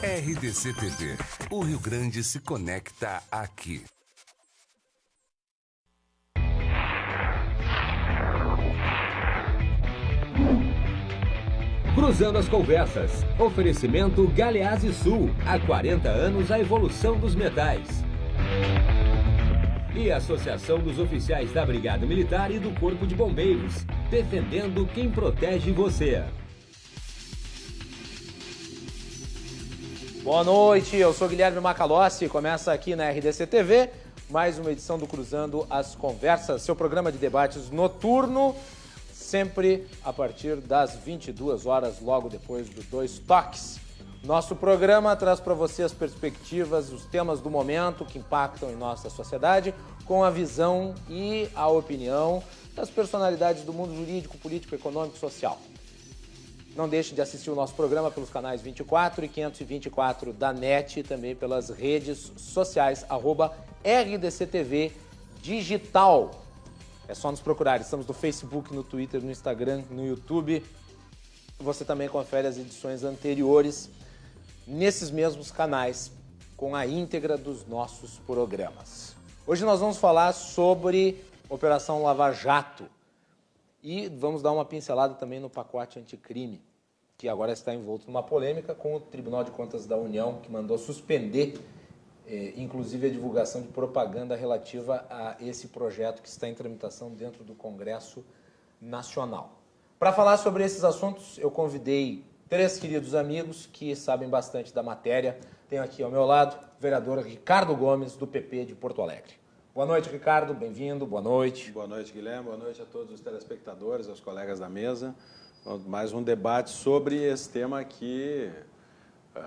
RDC TV. O Rio Grande se conecta aqui. Cruzando as conversas. Oferecimento Galeazzi Sul. Há 40 anos a evolução dos metais. E a Associação dos Oficiais da Brigada Militar e do Corpo de Bombeiros. Defendendo quem protege você. Boa noite, eu sou Guilherme Macalossi. Começa aqui na RDC TV mais uma edição do Cruzando as Conversas, seu programa de debates noturno, sempre a partir das 22 horas, logo depois do Dois Toques. Nosso programa traz para você as perspectivas, os temas do momento que impactam em nossa sociedade, com a visão e a opinião das personalidades do mundo jurídico, político, econômico e social. Não deixe de assistir o nosso programa pelos canais 24 e 524 da NET e também pelas redes sociais, @RDCTV Digital. É só nos procurar, estamos no Facebook, no Twitter, no Instagram, no YouTube. Você também confere as edições anteriores nesses mesmos canais, com a íntegra dos nossos programas. Hoje nós vamos falar sobre Operação Lava Jato e vamos dar uma pincelada também no pacote anticrime, que agora está envolto numa polêmica com o Tribunal de Contas da União, que mandou suspender, inclusive, a divulgação de propaganda relativa a esse projeto que está em tramitação dentro do Congresso Nacional. Para falar sobre esses assuntos, eu convidei três queridos amigos que sabem bastante da matéria. Tenho aqui ao meu lado o vereador Ricardo Gomes, do PP de Porto Alegre. Boa noite, Ricardo. Bem-vindo. Boa noite. Boa noite, Guilherme. Boa noite a todos os telespectadores, aos colegas da mesa. Mais um debate sobre esse tema que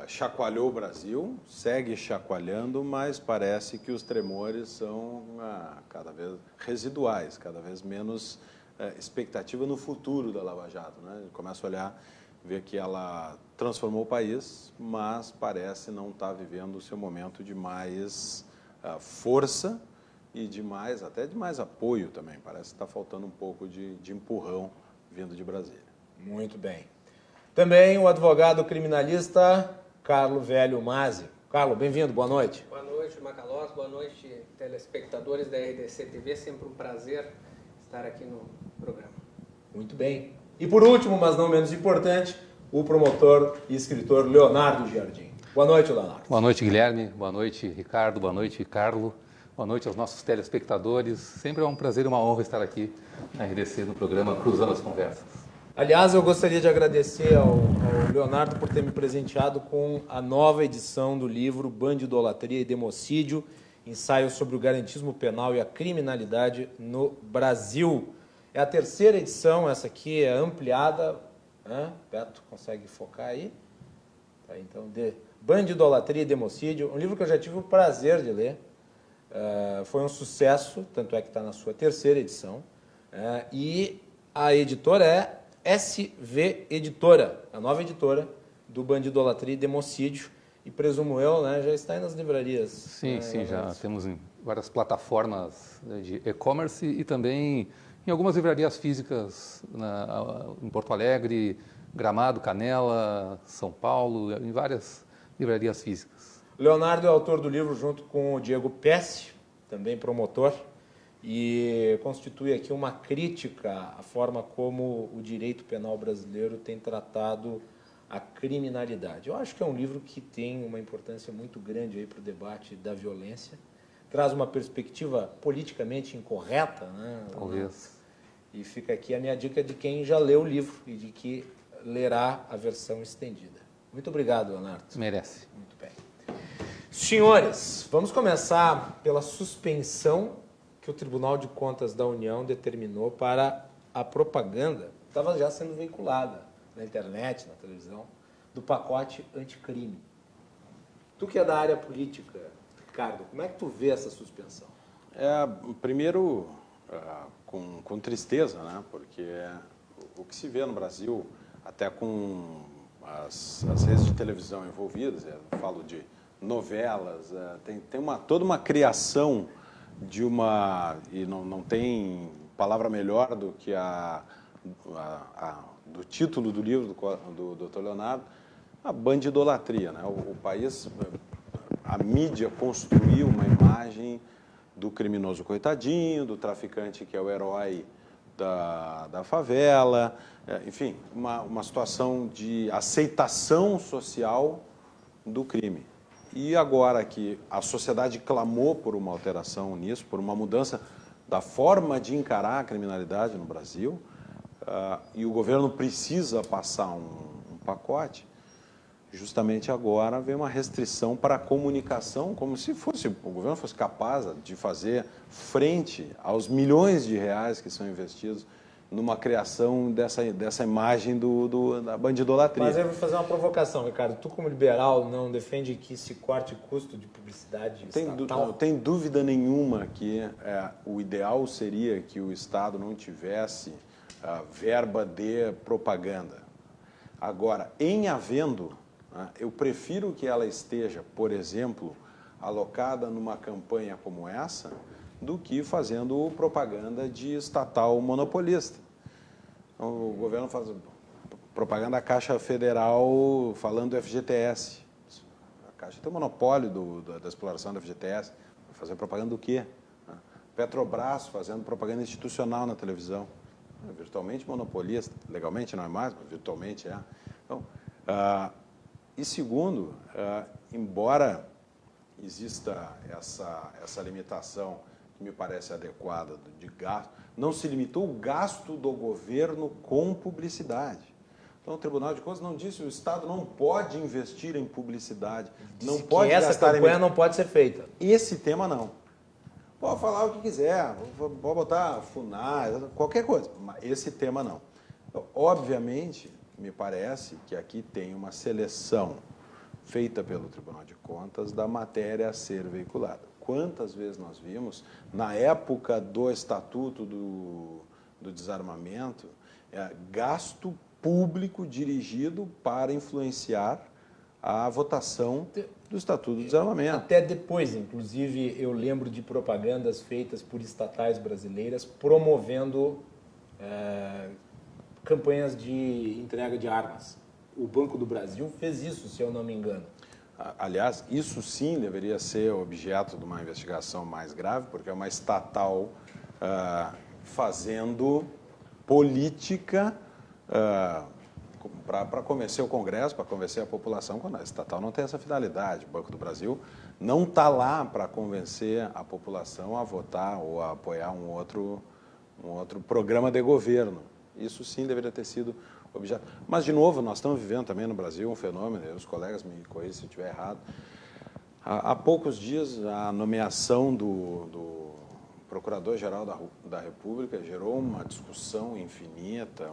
chacoalhou o Brasil, segue chacoalhando, mas parece que os tremores são cada vez residuais, cada vez menos expectativa no futuro da Lava Jato, né? A gente começa a olhar, ver que ela transformou o país, mas parece não estar vivendo o seu momento de mais força e até de mais apoio também. Parece que está faltando um pouco de empurrão vindo de Brasília. Muito bem. Também o advogado criminalista Carlo Velho Mazzi. Carlo, bem-vindo, boa noite. Boa noite, Macalossi, boa noite, telespectadores da RDC TV. Sempre um prazer estar aqui no programa. Muito bem. E por último, mas não menos importante, o promotor e escritor Leonardo Giardin. Boa noite, Leonardo. Boa noite, Guilherme. Boa noite, Ricardo. Boa noite, Carlo. Boa noite aos nossos telespectadores. Sempre é um prazer e uma honra estar aqui na RDC no programa Cruzando as Conversas. Aliás, eu gostaria de agradecer ao Leonardo por ter me presenteado com a nova edição do livro Bandidolatria e Democídio, ensaio sobre o garantismo penal e a criminalidade no Brasil. É a terceira edição, essa aqui é ampliada. Beto, consegue focar aí? Tá, então, Bandidolatria e Democídio, um livro que eu já tive o prazer de ler. Foi um sucesso, tanto é que está na sua terceira edição. E a editora é SV Editora, a nova editora do Bandidolatria e Democídio. E presumo eu, né, já está aí nas livrarias. Sim, já temos em várias plataformas de e-commerce e também em algumas livrarias físicas em Porto Alegre, Gramado, Canela, São Paulo, em várias livrarias físicas. Leonardo é autor do livro junto com o Diego Pesce, também promotor, e constitui aqui uma crítica à forma como o direito penal brasileiro tem tratado a criminalidade. Eu acho que é um livro que tem uma importância muito grande aí para o debate da violência, traz uma perspectiva politicamente incorreta, né? Talvez. E fica aqui a minha dica de quem já leu o livro e de que lerá a versão estendida. Muito obrigado, Leonardo. Merece. Muito bem. Senhores, vamos começar pela suspensão que o Tribunal de Contas da União determinou para a propaganda, estava já sendo veiculada na internet, na televisão, do pacote anticrime. Tu que é da área política, Ricardo, como é que tu vê essa suspensão? Primeiro, com tristeza, né? Porque o que se vê no Brasil, até com as redes de televisão envolvidas, eu falo de novelas, tem toda uma criação de uma... E não tem palavra melhor do que do título do livro do Dr. Leonardo, a bandidolatria, né? O país, a mídia construiu uma imagem do criminoso coitadinho, do traficante que é o herói da favela, enfim, uma situação de aceitação social do crime. E agora que a sociedade clamou por uma alteração nisso, por uma mudança da forma de encarar a criminalidade no Brasil, e o governo precisa passar um pacote, justamente agora vem uma restrição para a comunicação, como se o governo fosse capaz de fazer frente aos milhões de reais que são investidos numa criação dessa imagem da bandidolatria. Mas eu vou fazer uma provocação, Ricardo. Tu, como liberal, não defende que se corte custo de publicidade estatal? Não tem dúvida nenhuma que o ideal seria que o Estado não tivesse verba de propaganda. Agora, em havendo, eu prefiro que ela esteja, por exemplo, alocada numa campanha como essa, do que fazendo propaganda de estatal monopolista. Então, o governo faz propaganda da Caixa Federal falando do FGTS. A Caixa tem o monopólio da exploração do FGTS. Vai fazer propaganda do quê? Petrobras fazendo propaganda institucional na televisão. É virtualmente monopolista. Legalmente não é mais, mas virtualmente é. Então, e segundo, embora exista essa limitação que me parece adequada de gasto, não se limitou o gasto do governo com publicidade. Então, o Tribunal de Contas não disse que o Estado não pode investir em publicidade. Disse não pode que essa campanha não pode ser feita. Esse tema não. Pode falar o que quiser, pode botar FUNAI, qualquer coisa, mas esse tema não. Então, obviamente, me parece que aqui tem uma seleção feita pelo Tribunal de Contas da matéria a ser veiculada. Quantas vezes nós vimos, na época do Estatuto do Desarmamento, gasto público dirigido para influenciar a votação do Estatuto do Desarmamento. Até depois, inclusive, eu lembro de propagandas feitas por estatais brasileiras promovendo campanhas de entrega de armas. O Banco do Brasil fez isso, se eu não me engano. Aliás, isso sim deveria ser objeto de uma investigação mais grave, porque é uma estatal fazendo política para convencer o Congresso, para convencer a população, quando a estatal não tem essa finalidade. O Banco do Brasil não está lá para convencer a população a votar ou a apoiar um outro programa de governo. Isso sim deveria ter sido objeto. Mas, de novo, nós estamos vivendo também no Brasil um fenômeno, os colegas me corrigem se eu estiver errado. Há poucos dias, a nomeação do Procurador-Geral da República gerou uma discussão infinita,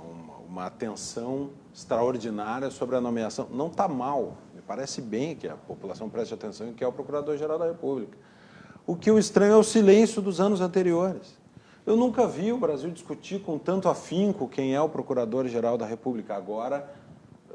uma atenção extraordinária sobre a nomeação. Não está mal, me parece bem que a população preste atenção em que é o Procurador-Geral da República. O que eu estranho é o silêncio dos anos anteriores. Eu nunca vi o Brasil discutir com tanto afinco quem é o Procurador-Geral da República. Agora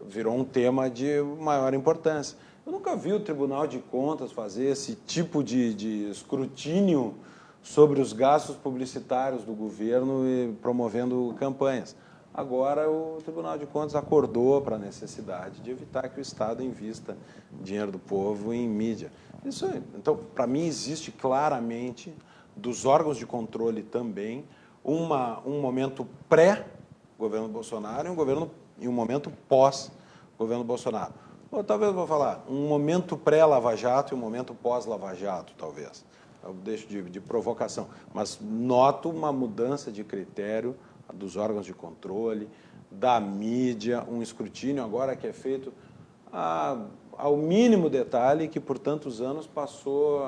virou um tema de maior importância. Eu nunca vi o Tribunal de Contas fazer esse tipo de escrutínio sobre os gastos publicitários do governo e promovendo campanhas. Agora o Tribunal de Contas acordou para a necessidade de evitar que o Estado invista dinheiro do povo em mídia. Isso, então, para mim, existe claramente, dos órgãos de controle também, um momento pré-governo Bolsonaro e um momento pós-governo Bolsonaro. Ou talvez eu vou falar, um momento pré-Lava Jato e um momento pós-Lava Jato, talvez. Eu deixo de provocação, mas noto uma mudança de critério dos órgãos de controle, da mídia, um escrutínio agora que é feito ao mínimo detalhe que por tantos anos passou.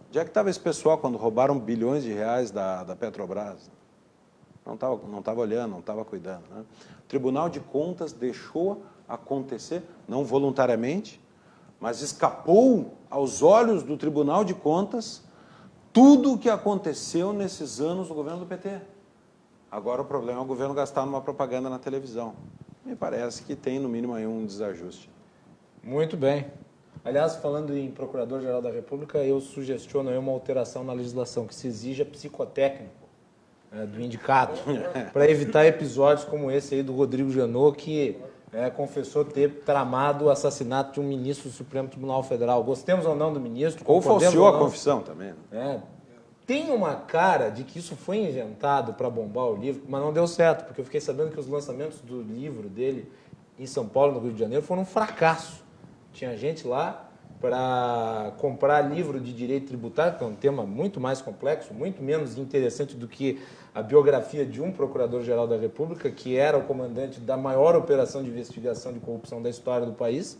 Onde é que estava esse pessoal quando roubaram bilhões de reais da Petrobras? Não estava olhando, não estava cuidando. Né? O Tribunal de Contas deixou acontecer, não voluntariamente, mas escapou aos olhos do Tribunal de Contas tudo o que aconteceu nesses anos do governo do PT. Agora o problema é o governo gastar numa propaganda na televisão. Me parece que tem, no mínimo, aí um desajuste. Muito bem. Aliás, falando em Procurador-Geral da República, eu sugestiono aí uma alteração na legislação, que se exija psicotécnico do indicado, para evitar episódios como esse aí do Rodrigo Janot, que confessou ter tramado o assassinato de um ministro do Supremo Tribunal Federal. Gostemos ou não do ministro. Ou concordemos falseou ou a não. confissão também. Tem uma cara de que isso foi inventado para bombar o livro, mas não deu certo, porque eu fiquei sabendo que os lançamentos do livro dele em São Paulo, no Rio de Janeiro, foram um fracasso. Tinha gente lá para comprar livro de direito tributário, que é um tema muito mais complexo, muito menos interessante do que a biografia de um procurador-geral da República, que era o comandante da maior operação de investigação de corrupção da história do país.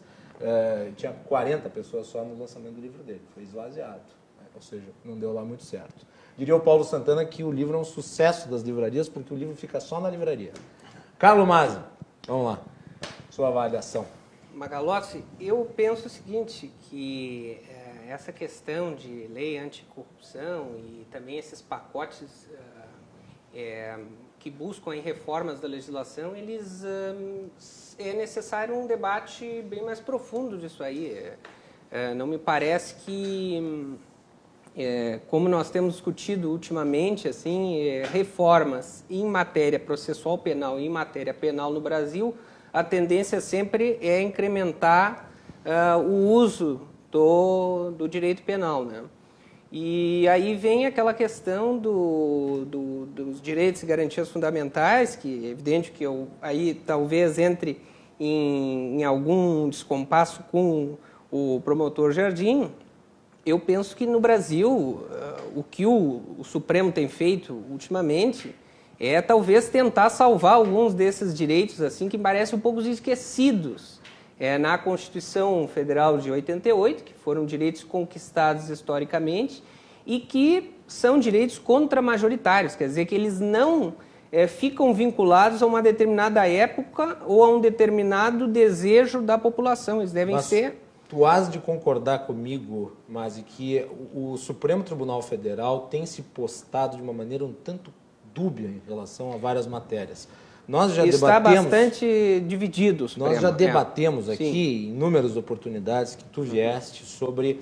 Tinha 40 pessoas só no lançamento do livro dele, foi esvaziado. Ou seja, não deu lá muito certo. Diria o Paulo Santana que o livro é um sucesso das livrarias, porque o livro fica só na livraria. Carlos Mazzi, vamos lá, sua avaliação. Magalhães, eu penso o seguinte, que essa questão de lei anticorrupção e também esses pacotes que buscam aí reformas da legislação, é necessário um debate bem mais profundo disso aí. Não me parece que, como nós temos discutido ultimamente, assim, reformas em matéria processual penal e em matéria penal no Brasil, a tendência sempre é incrementar o uso do direito penal, né? E aí vem aquela questão dos direitos e garantias fundamentais, que é evidente que eu aí talvez entre em algum descompasso com o promotor Jardim. Eu penso que no Brasil o que o Supremo tem feito ultimamente é talvez tentar salvar alguns desses direitos assim que parecem um pouco esquecidos na Constituição Federal de 88, que foram direitos conquistados historicamente e que são direitos contramajoritários, quer dizer que eles não ficam vinculados a uma determinada época ou a um determinado desejo da população, eles devem ser... Tu has de concordar comigo, Mazzi, que o Supremo Tribunal Federal tem se postado de uma maneira um tanto dúbia em relação a várias matérias. Nós já está debatemos, bastante dividido o Supremo. Nós já debatemos aqui Sim. em inúmeras oportunidades que tu vieste sobre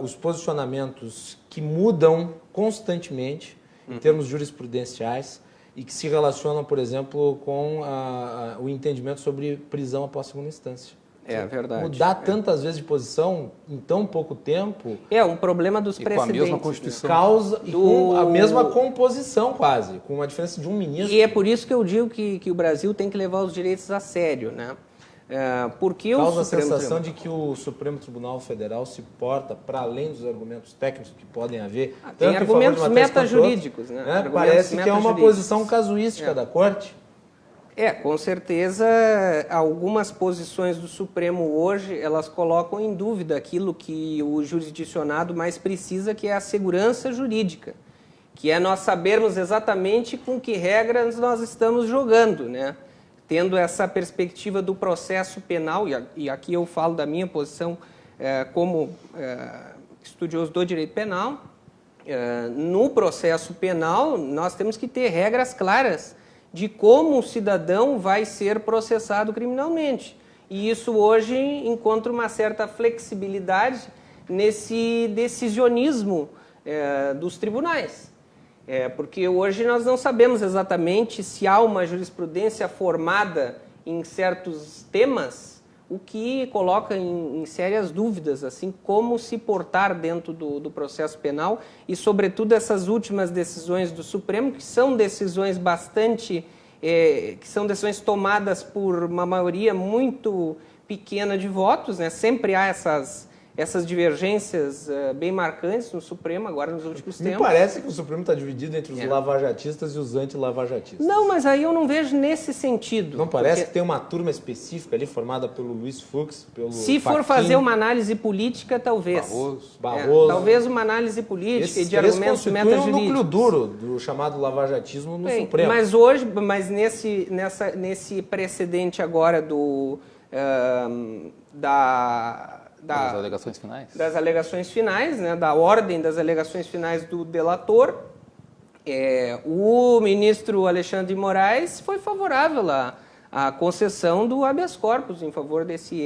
os posicionamentos que mudam constantemente em termos jurisprudenciais e que se relacionam, por exemplo, com o entendimento sobre prisão após segunda instância. É verdade. Mudar tantas vezes de posição em tão pouco tempo... É um problema dos precedentes. Com a mesma Constituição. Causa com a mesma composição quase, com uma diferença de um ministro. E é por isso que eu digo que o Brasil tem que levar os direitos a sério, né? Porque causa a sensação de que o Supremo Tribunal Federal se porta para além dos argumentos técnicos que podem haver. Tem argumentos metajurídicos, né? Argumentos Parece que é uma posição casuística da Corte. Com certeza, algumas posições do Supremo hoje, elas colocam em dúvida aquilo que o jurisdicionado mais precisa, que é a segurança jurídica, que é nós sabermos exatamente com que regras nós estamos jogando, né? Tendo essa perspectiva do processo penal, e aqui eu falo da minha posição como estudioso do direito penal, no processo penal nós temos que ter regras claras de como o cidadão vai ser processado criminalmente. E isso hoje encontra uma certa flexibilidade nesse decisionismo dos tribunais. Porque hoje nós não sabemos exatamente se há uma jurisprudência formada em certos temas, o que coloca em sérias dúvidas, assim, como se portar dentro do processo penal e, sobretudo, essas últimas decisões do Supremo, que são decisões que são decisões tomadas por uma maioria muito pequena de votos, né? Sempre há essas divergências bem marcantes no Supremo, agora nos últimos tempos. Me parece que o Supremo está dividido entre os lavajatistas e os anti-lavajatistas. Não, mas aí eu não vejo nesse sentido. Não parece que tem uma turma específica ali formada pelo Luiz Fux, pelo Se for Fachin, fazer uma análise política, talvez. Barroso. Talvez uma análise política e de argumentos metajurídicos. metajurídicos. Um núcleo duro do chamado lavajatismo no Supremo. Mas nesse precedente agora das alegações finais? Das alegações finais, né, da ordem das alegações finais do delator, o ministro Alexandre de Moraes foi favorável à concessão do habeas corpus em favor desse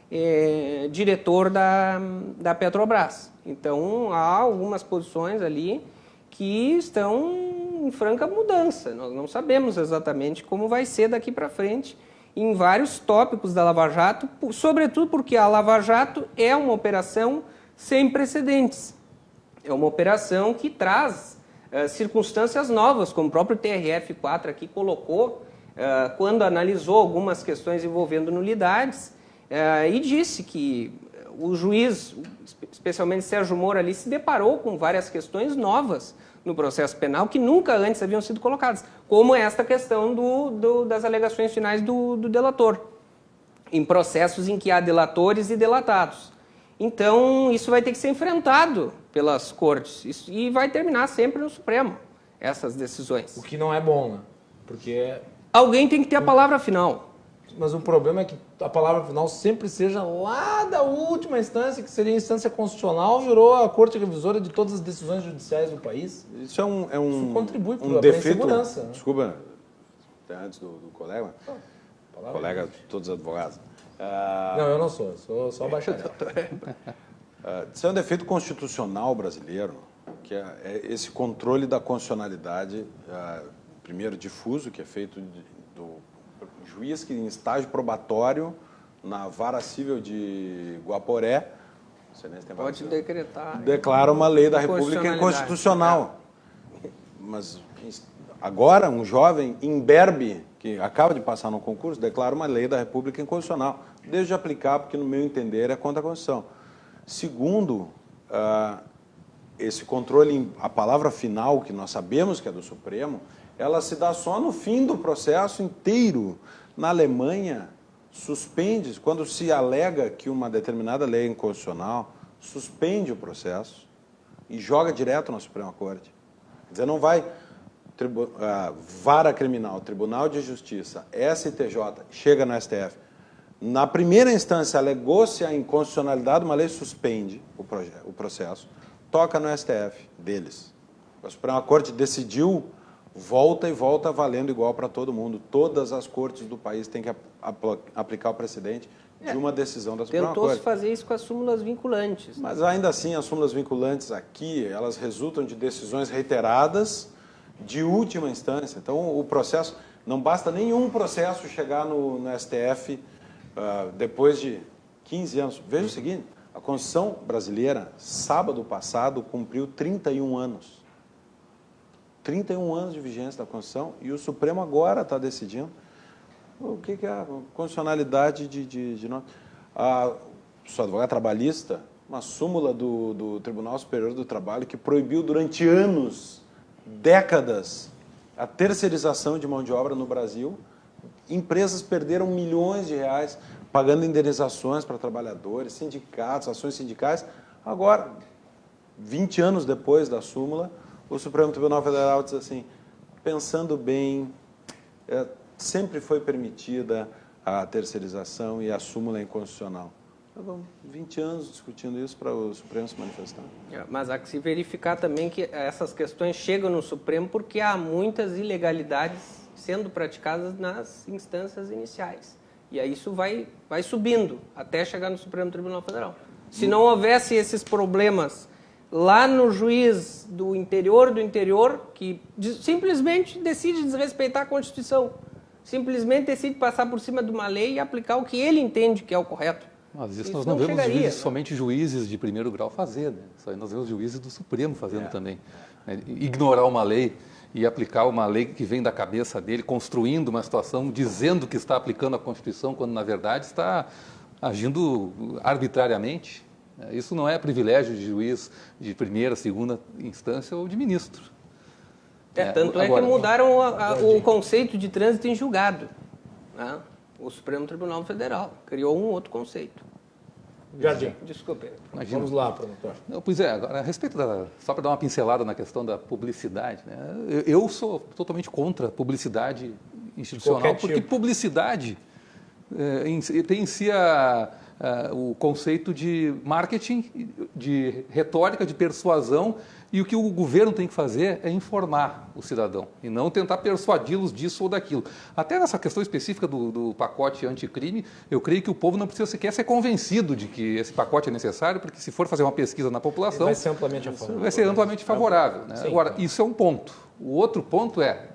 ex-diretor da Petrobras. Então, há algumas posições ali que estão em franca mudança. Nós não sabemos exatamente como vai ser daqui para frente em vários tópicos da Lava Jato, sobretudo porque a Lava Jato é uma operação sem precedentes. É uma operação que traz circunstâncias novas, como o próprio TRF4 aqui colocou, quando analisou algumas questões envolvendo nulidades, e disse que o juiz, especialmente Sérgio Moro ali, se deparou com várias questões novas no processo penal que nunca antes haviam sido colocadas, como esta questão das alegações finais do delator, em processos em que há delatores e delatados. Então, isso vai ter que ser enfrentado pelas cortes e vai terminar sempre no Supremo, essas decisões. O que não é bom, né? Porque... Alguém tem que ter a palavra final. Mas o problema é que a palavra final sempre seja lá da última instância, que seria a instância constitucional, virou a corte revisora de todas as decisões judiciais do país. Isso isso contribui para a defeito. insegurança. Né? Desculpa, antes do colega, colega de todos os advogados. Não, eu não sou só bacharel. Isso é um defeito constitucional brasileiro, que é esse controle da constitucionalidade, primeiro difuso, que é feito do juiz que em estágio probatório na vara civil de Guaporé, não sei nem se tem pode decretar, declara uma lei da República inconstitucional. Mas agora um jovem imberbe, que acaba de passar no concurso, declara uma lei da República inconstitucional. Deixa de aplicar, porque no meu entender é contra a Constituição. Segundo, esse controle, a palavra final, que nós sabemos que é do Supremo, ela se dá só no fim do processo inteiro. Na Alemanha, suspende, quando se alega que uma determinada lei é inconstitucional, suspende o processo e joga direto na Suprema Corte. Quer dizer, não vai vara criminal, Tribunal de Justiça, STJ, chega no STF. Na primeira instância, alegou-se a inconstitucionalidade de uma lei, suspende o processo, toca no STF deles. A Suprema Corte decidiu, volta e volta valendo igual para todo mundo. Todas as cortes do país têm que aplicar o precedente de uma decisão da Suprema Corte. Tentou-se fazer isso com as súmulas vinculantes. Mas ainda assim, as súmulas vinculantes aqui, elas resultam de decisões reiteradas de última instância. Então, o processo, não basta nenhum processo chegar no STF depois de 15 anos. Veja o seguinte, a Constituição brasileira, sábado passado, cumpriu 31 anos. 31 anos de vigência da Constituição e o Supremo agora está decidindo o que é a constitucionalidade de nós. Sou advogado trabalhista, uma súmula do Tribunal Superior do Trabalho que proibiu durante anos, décadas, a terceirização de mão de obra no Brasil. Empresas perderam milhões de reais pagando indenizações para trabalhadores, sindicatos, ações sindicais. Agora, 20 anos depois da súmula, o Supremo Tribunal Federal diz assim, pensando bem, sempre foi permitida a terceirização e a súmula é inconstitucional. Então, 20 anos discutindo isso para o Supremo se manifestar. Mas há que se verificar também que essas questões chegam no Supremo porque há muitas ilegalidades sendo praticadas nas instâncias iniciais. E aí isso vai subindo até chegar no Supremo Tribunal Federal. Se não houvesse esses problemas lá no juiz do interior, que simplesmente decide desrespeitar a Constituição, simplesmente decide passar por cima de uma lei e aplicar o que ele entende que é o correto. Mas isso nós não vemos somente juízes de primeiro grau fazer, né? Nós vemos juízes do Supremo fazendo também. Né? Ignorar uma lei e aplicar uma lei que vem da cabeça dele, construindo uma situação, dizendo que está aplicando a Constituição, quando na verdade está agindo arbitrariamente. Isso não é privilégio de juiz de primeira, segunda instância ou de ministro. Tanto agora, que mudaram o conceito de trânsito em julgado. Né? O Supremo Tribunal Federal criou um outro conceito. Jardim. Desculpe. Imagina. Vamos lá, promotor. Pois é, agora, a respeito só para dar uma pincelada na questão da publicidade, né? Eu sou totalmente contra publicidade institucional, porque publicidade tem em si o conceito de marketing, de retórica, de persuasão, e o que o governo tem que fazer é informar o cidadão e não tentar persuadi-los disso ou daquilo. Até nessa questão específica do pacote anticrime, eu creio que o povo não precisa sequer ser convencido de que esse pacote é necessário, porque se for fazer uma pesquisa na população, vai ser amplamente favorável. Né? Agora, isso é um ponto. O outro ponto é,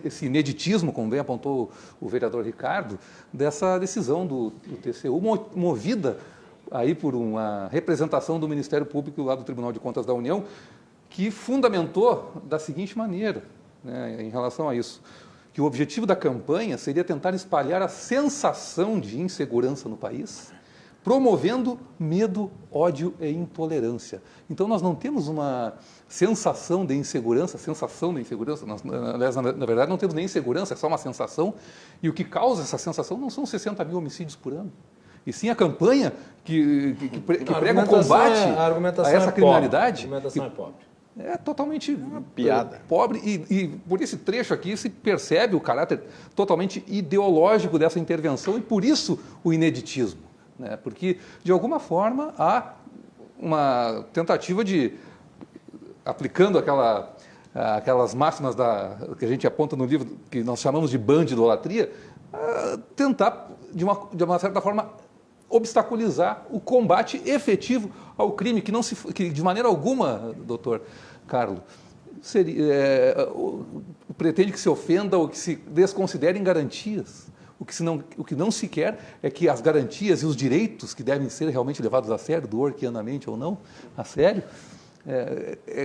esse ineditismo, como bem apontou o vereador Ricardo, dessa decisão do TCU, movida aí por uma representação do Ministério Público lá do Tribunal de Contas da União, que fundamentou da seguinte maneira, né, em relação a isso, que o objetivo da campanha seria tentar espalhar a sensação de insegurança no país, promovendo medo, ódio e intolerância. Então, nós não temos uma sensação de insegurança, nós, aliás, na verdade, não temos nem insegurança, é só uma sensação, e o que causa essa sensação não são 60 mil homicídios por ano, e sim a campanha que prega o combate a essa criminalidade. A argumentação é pobre. É totalmente piada. Pobre e por esse trecho aqui se percebe o caráter totalmente ideológico dessa intervenção e por isso o ineditismo, né? Porque de alguma forma há uma tentativa de, aplicando aquelas máximas que a gente aponta no livro que nós chamamos de bandidolatria, tentar de uma certa forma obstaculizar o combate efetivo ao crime, que de maneira alguma, doutor Carlos, pretende que se ofenda ou que se desconsiderem garantias. O que não se quer é que as garantias e os direitos que devem ser realmente levados a sério, dworkianamente ou não, a sério,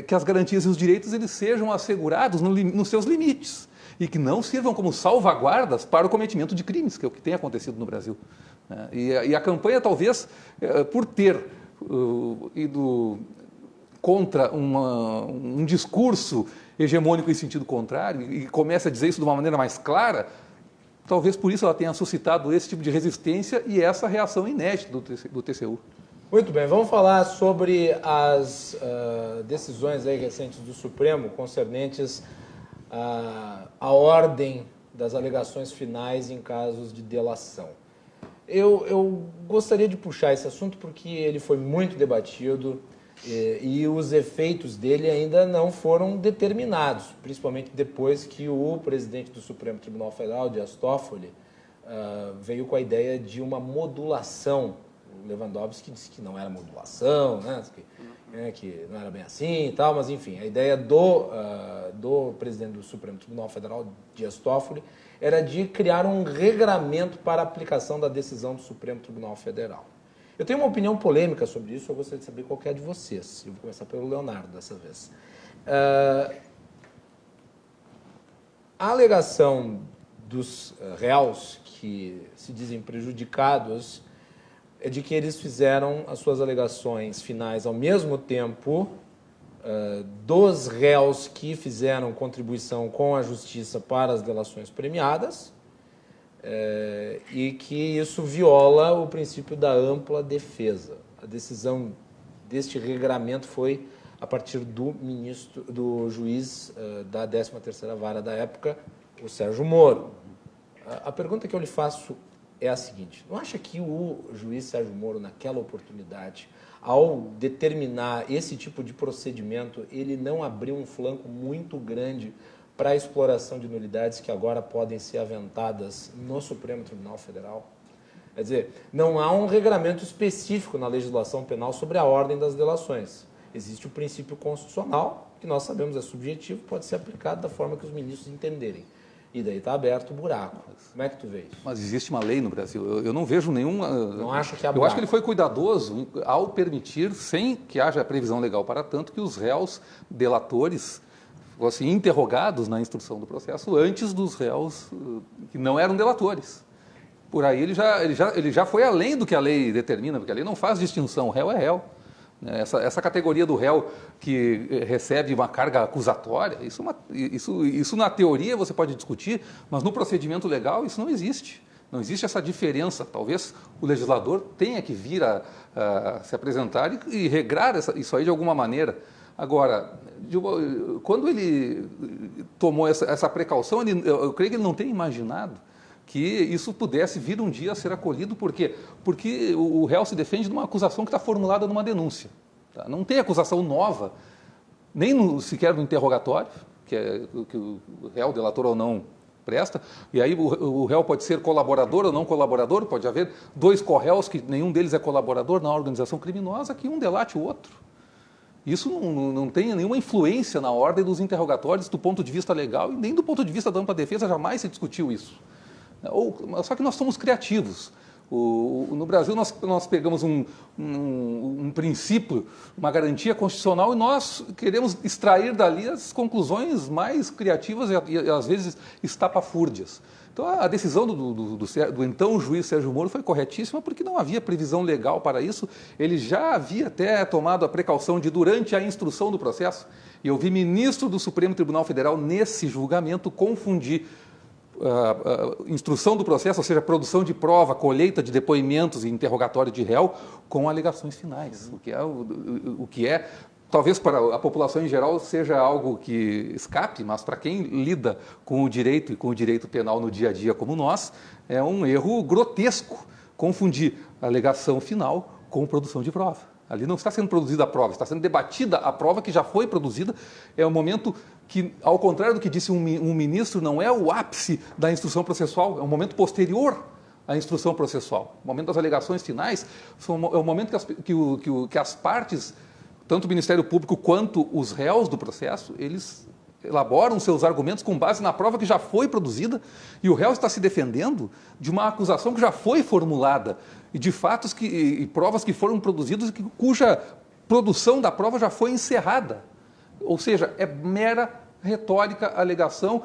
que as garantias e os direitos eles sejam assegurados nos seus limites e que não sirvam como salvaguardas para o cometimento de crimes, que é o que tem acontecido no Brasil. E a campanha, talvez, por ter ido contra um discurso hegemônico em sentido contrário, e começa a dizer isso de uma maneira mais clara, talvez por isso ela tenha suscitado esse tipo de resistência e essa reação inédita do TCU. Muito bem, vamos falar sobre as decisões aí recentes do Supremo concernentes à ordem das alegações finais em casos de delação. Eu gostaria de puxar esse assunto porque ele foi muito debatido e os efeitos dele ainda não foram determinados, principalmente depois que o presidente do Supremo Tribunal Federal, Dias Toffoli, veio com a ideia de uma modulação. O Lewandowski disse que não era modulação, né? Que não era bem assim e tal, mas enfim, a ideia do presidente do Supremo Tribunal Federal, Dias Toffoli, era de criar um regramento para a aplicação da decisão do Supremo Tribunal Federal. Eu tenho uma opinião polêmica sobre isso, eu gostaria de saber qual que é a de vocês. Eu vou começar pelo Leonardo dessa vez. A alegação dos réus que se dizem prejudicados é de que eles fizeram as suas alegações finais ao mesmo tempo dos réus que fizeram contribuição com a justiça para as delações premiadas e que isso viola o princípio da ampla defesa. A decisão deste regramento foi a partir do juiz da 13ª Vara da época, o Sérgio Moro. A pergunta que eu lhe faço é a seguinte: não acha que o juiz Sérgio Moro, naquela oportunidade, ao determinar esse tipo de procedimento, ele não abriu um flanco muito grande para a exploração de nulidades que agora podem ser aventadas no Supremo Tribunal Federal? Quer dizer, não há um regramento específico na legislação penal sobre a ordem das delações. Existe o princípio constitucional, que nós sabemos é subjetivo, pode ser aplicado da forma que os ministros entenderem. E daí está aberto o buraco. Como é que tu vê isso? Mas existe uma lei no Brasil. Eu não vejo nenhuma... Não acho que há buraco. Eu acho que ele foi cuidadoso ao permitir, sem que haja previsão legal para tanto, que os réus delatores fossem interrogados na instrução do processo antes dos réus que não eram delatores. Por aí ele já foi além do que a lei determina, porque a lei não faz distinção. O réu é réu. Essa categoria do réu que recebe uma carga acusatória, isso na teoria você pode discutir, mas no procedimento legal isso não existe. Não existe essa diferença. Talvez o legislador tenha que vir a se apresentar e regrar isso aí de alguma maneira. Agora, quando ele tomou essa precaução, eu creio que ele não tem imaginado que isso pudesse vir um dia a ser acolhido. Por quê? Porque o réu se defende de uma acusação que está formulada numa denúncia. Tá? Não tem acusação nova, nem sequer no interrogatório, que o réu, delator ou não, presta. E aí o réu pode ser colaborador ou não colaborador, pode haver dois corréus que nenhum deles é colaborador na organização criminosa, que um delate o outro. Isso não tem nenhuma influência na ordem dos interrogatórios do ponto de vista legal e nem do ponto de vista da ampla defesa, jamais se discutiu isso. Só que nós somos criativos. No Brasil, nós pegamos um princípio, uma garantia constitucional e nós queremos extrair dali as conclusões mais criativas e às vezes estapafúrdias. Então, a decisão do então juiz Sérgio Moro foi corretíssima porque não havia previsão legal para isso. Ele já havia até tomado a precaução de, durante a instrução do processo, e eu vi ministro do Supremo Tribunal Federal, nesse julgamento, confundir instrução do processo, ou seja, produção de prova, colheita de depoimentos e interrogatório de réu, com alegações finais, o que é talvez para a população em geral seja algo que escape, mas para quem lida com o direito e com o direito penal no dia a dia como nós, é um erro grotesco confundir a alegação final com produção de prova. Ali não está sendo produzida a prova, está sendo debatida a prova que já foi produzida. É um momento que, ao contrário do que disse um ministro, não é o ápice da instrução processual, é um momento posterior à instrução processual. O momento das alegações finais é o momento que as partes, tanto o Ministério Público quanto os réus do processo, eles elaboram seus argumentos com base na prova que já foi produzida e o réu está se defendendo de uma acusação que já foi formulada e de fatos e provas que foram produzidas e cuja produção da prova já foi encerrada. Ou seja, é mera retórica, alegação,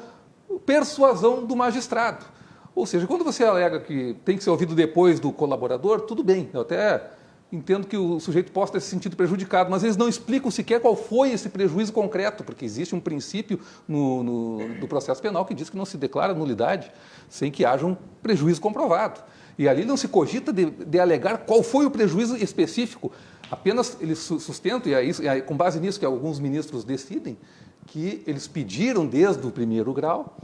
persuasão do magistrado. Ou seja, quando você alega que tem que ser ouvido depois do colaborador, tudo bem, eu até entendo que o sujeito possa ter se sentido prejudicado, mas eles não explicam sequer qual foi esse prejuízo concreto, porque existe um princípio do processo penal que diz que não se declara nulidade sem que haja um prejuízo comprovado. E ali não se cogita de alegar qual foi o prejuízo específico. Apenas eles sustentam, e é com base nisso que alguns ministros decidem, que eles pediram desde o primeiro grau,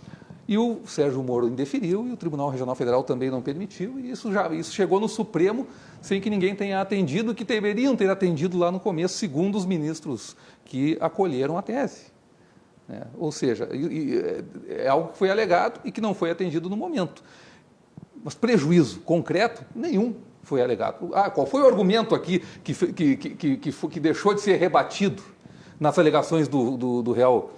e o Sérgio Moro indeferiu, e o Tribunal Regional Federal também não permitiu, e isso chegou no Supremo sem que ninguém tenha atendido, que deveriam ter atendido lá no começo, segundo os ministros que acolheram a tese. Ou seja, é algo que foi alegado e que não foi atendido no momento. Mas prejuízo concreto, nenhum foi alegado. Qual foi o argumento aqui que deixou de ser rebatido nas alegações do réu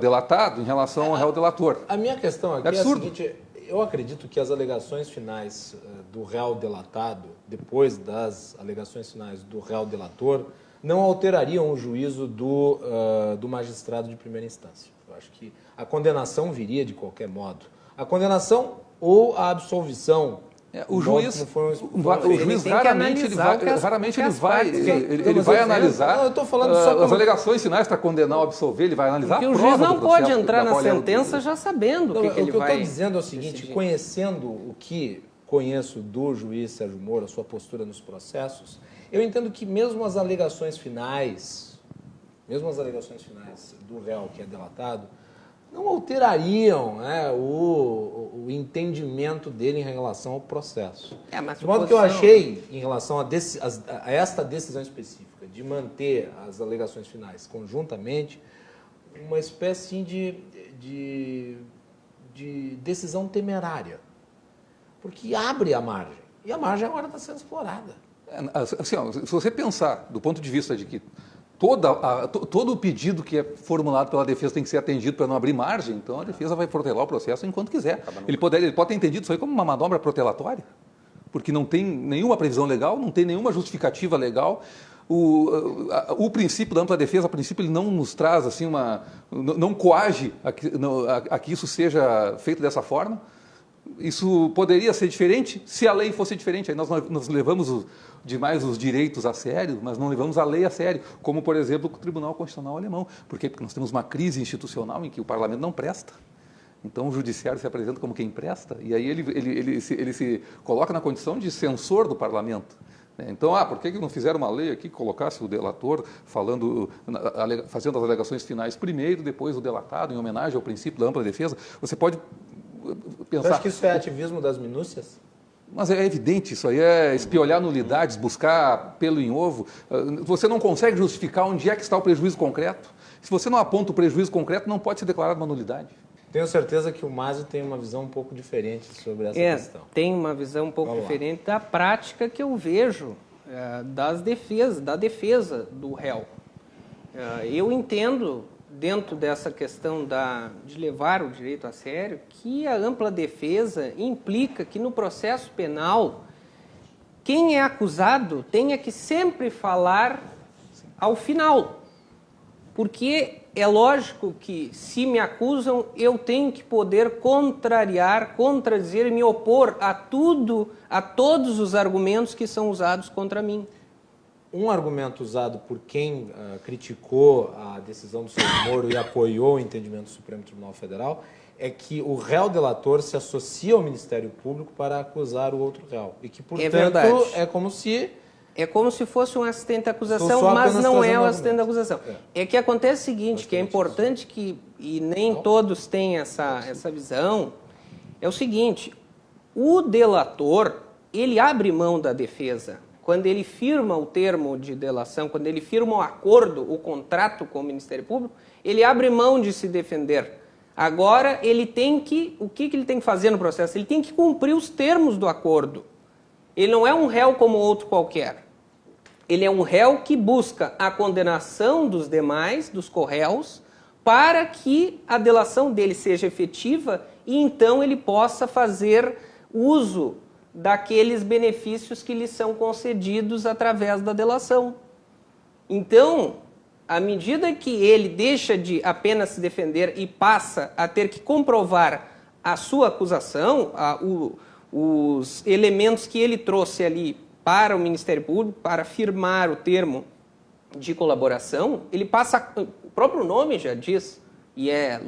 delatado em relação ao réu delator? A minha questão aqui é a seguinte: eu acredito que as alegações finais do réu delatado, depois das alegações finais do réu delator, não alterariam o juízo do magistrado de primeira instância. Eu acho que a condenação viria de qualquer modo. A condenação ou a absolvição. O juiz raramente ele vai analisar as alegações finais para condenar ou absolver, ele vai analisar a prova. O juiz não pode entrar na sentença já sabendo o que ele vai... O que eu estou dizendo é o seguinte, conhecendo o que conheço do juiz Sérgio Moro, a sua postura nos processos, eu entendo que mesmo as alegações finais do réu que é delatado, não alterariam o entendimento dele em relação ao processo. De modo que eu achei, em relação a esta decisão específica, de manter as alegações finais conjuntamente, uma espécie de decisão temerária. Porque abre a margem. E a margem agora está sendo explorada. Assim, se você pensar do ponto de vista de que todo o pedido que é formulado pela defesa tem que ser atendido para não abrir margem, então a defesa vai protelar o processo enquanto quiser. Ele pode ter entendido isso aí como uma manobra protelatória, porque não tem nenhuma previsão legal, não tem nenhuma justificativa legal. O princípio da ampla defesa, a princípio, ele não nos traz assim não coage a que isso seja feito dessa forma. Isso poderia ser diferente se a lei fosse diferente. Aí nós levamos demais os direitos a sério, mas não levamos a lei a sério, como, por exemplo, o Tribunal Constitucional Alemão. Por quê? Porque nós temos uma crise institucional em que o parlamento não presta. Então o judiciário se apresenta como quem presta, e aí ele se coloca na condição de censor do parlamento. Então, por que não fizeram uma lei aqui que colocasse o delator fazendo as alegações finais primeiro, depois o delatado, em homenagem ao princípio da ampla defesa? Você pode pensar... Você acha que isso é ativismo das minúcias? Mas é evidente, isso aí é espiolhar nulidades, buscar pelo em ovo. Você não consegue justificar onde é que está o prejuízo concreto. Se você não aponta o prejuízo concreto, não pode ser declarado uma nulidade. Tenho certeza que o Másio tem uma visão um pouco diferente sobre essa questão. Tem uma visão um pouco diferente da prática que eu vejo da defesa do réu. Eu entendo, dentro dessa questão de levar o direito a sério, que a ampla defesa implica que no processo penal, quem é acusado tenha que sempre falar ao final. Porque é lógico que, se me acusam, eu tenho que poder contrariar, contradizer e me opor a todos os argumentos que são usados contra mim. Um argumento usado por quem criticou a decisão do Sérgio Moro e apoiou o entendimento do Supremo Tribunal Federal é que o réu delator se associa ao Ministério Público para acusar o outro réu. E que, portanto, é como se... É como se fosse um assistente de acusação, mas não é o assistente de acusação. É que acontece o seguinte, que é importante que, e nem todos têm essa visão, é o seguinte, o delator, ele abre mão da defesa. Quando ele firma o termo de delação, quando ele firma o acordo, o contrato com o Ministério Público, ele abre mão de se defender. Agora, ele tem que... O que ele tem que fazer no processo? Ele tem que cumprir os termos do acordo. Ele não é um réu como outro qualquer. Ele é um réu que busca a condenação dos demais, dos corréus, para que a delação dele seja efetiva e então ele possa fazer uso daqueles benefícios que lhe são concedidos através da delação. Então, à medida que ele deixa de apenas se defender e passa a ter que comprovar a sua acusação, os elementos que ele trouxe ali para o Ministério Público, para firmar o termo de colaboração, ele passa, o próprio nome já diz, e é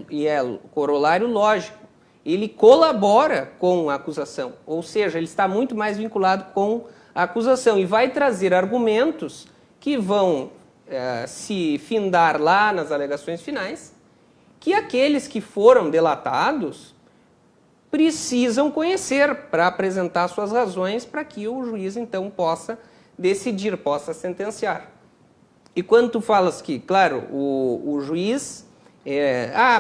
corolário lógico, ele colabora com a acusação, ou seja, ele está muito mais vinculado com a acusação e vai trazer argumentos que vão se findar lá nas alegações finais, que aqueles que foram delatados precisam conhecer para apresentar suas razões para que o juiz, então, possa decidir, possa sentenciar. E quando tu falas que, claro, o juiz...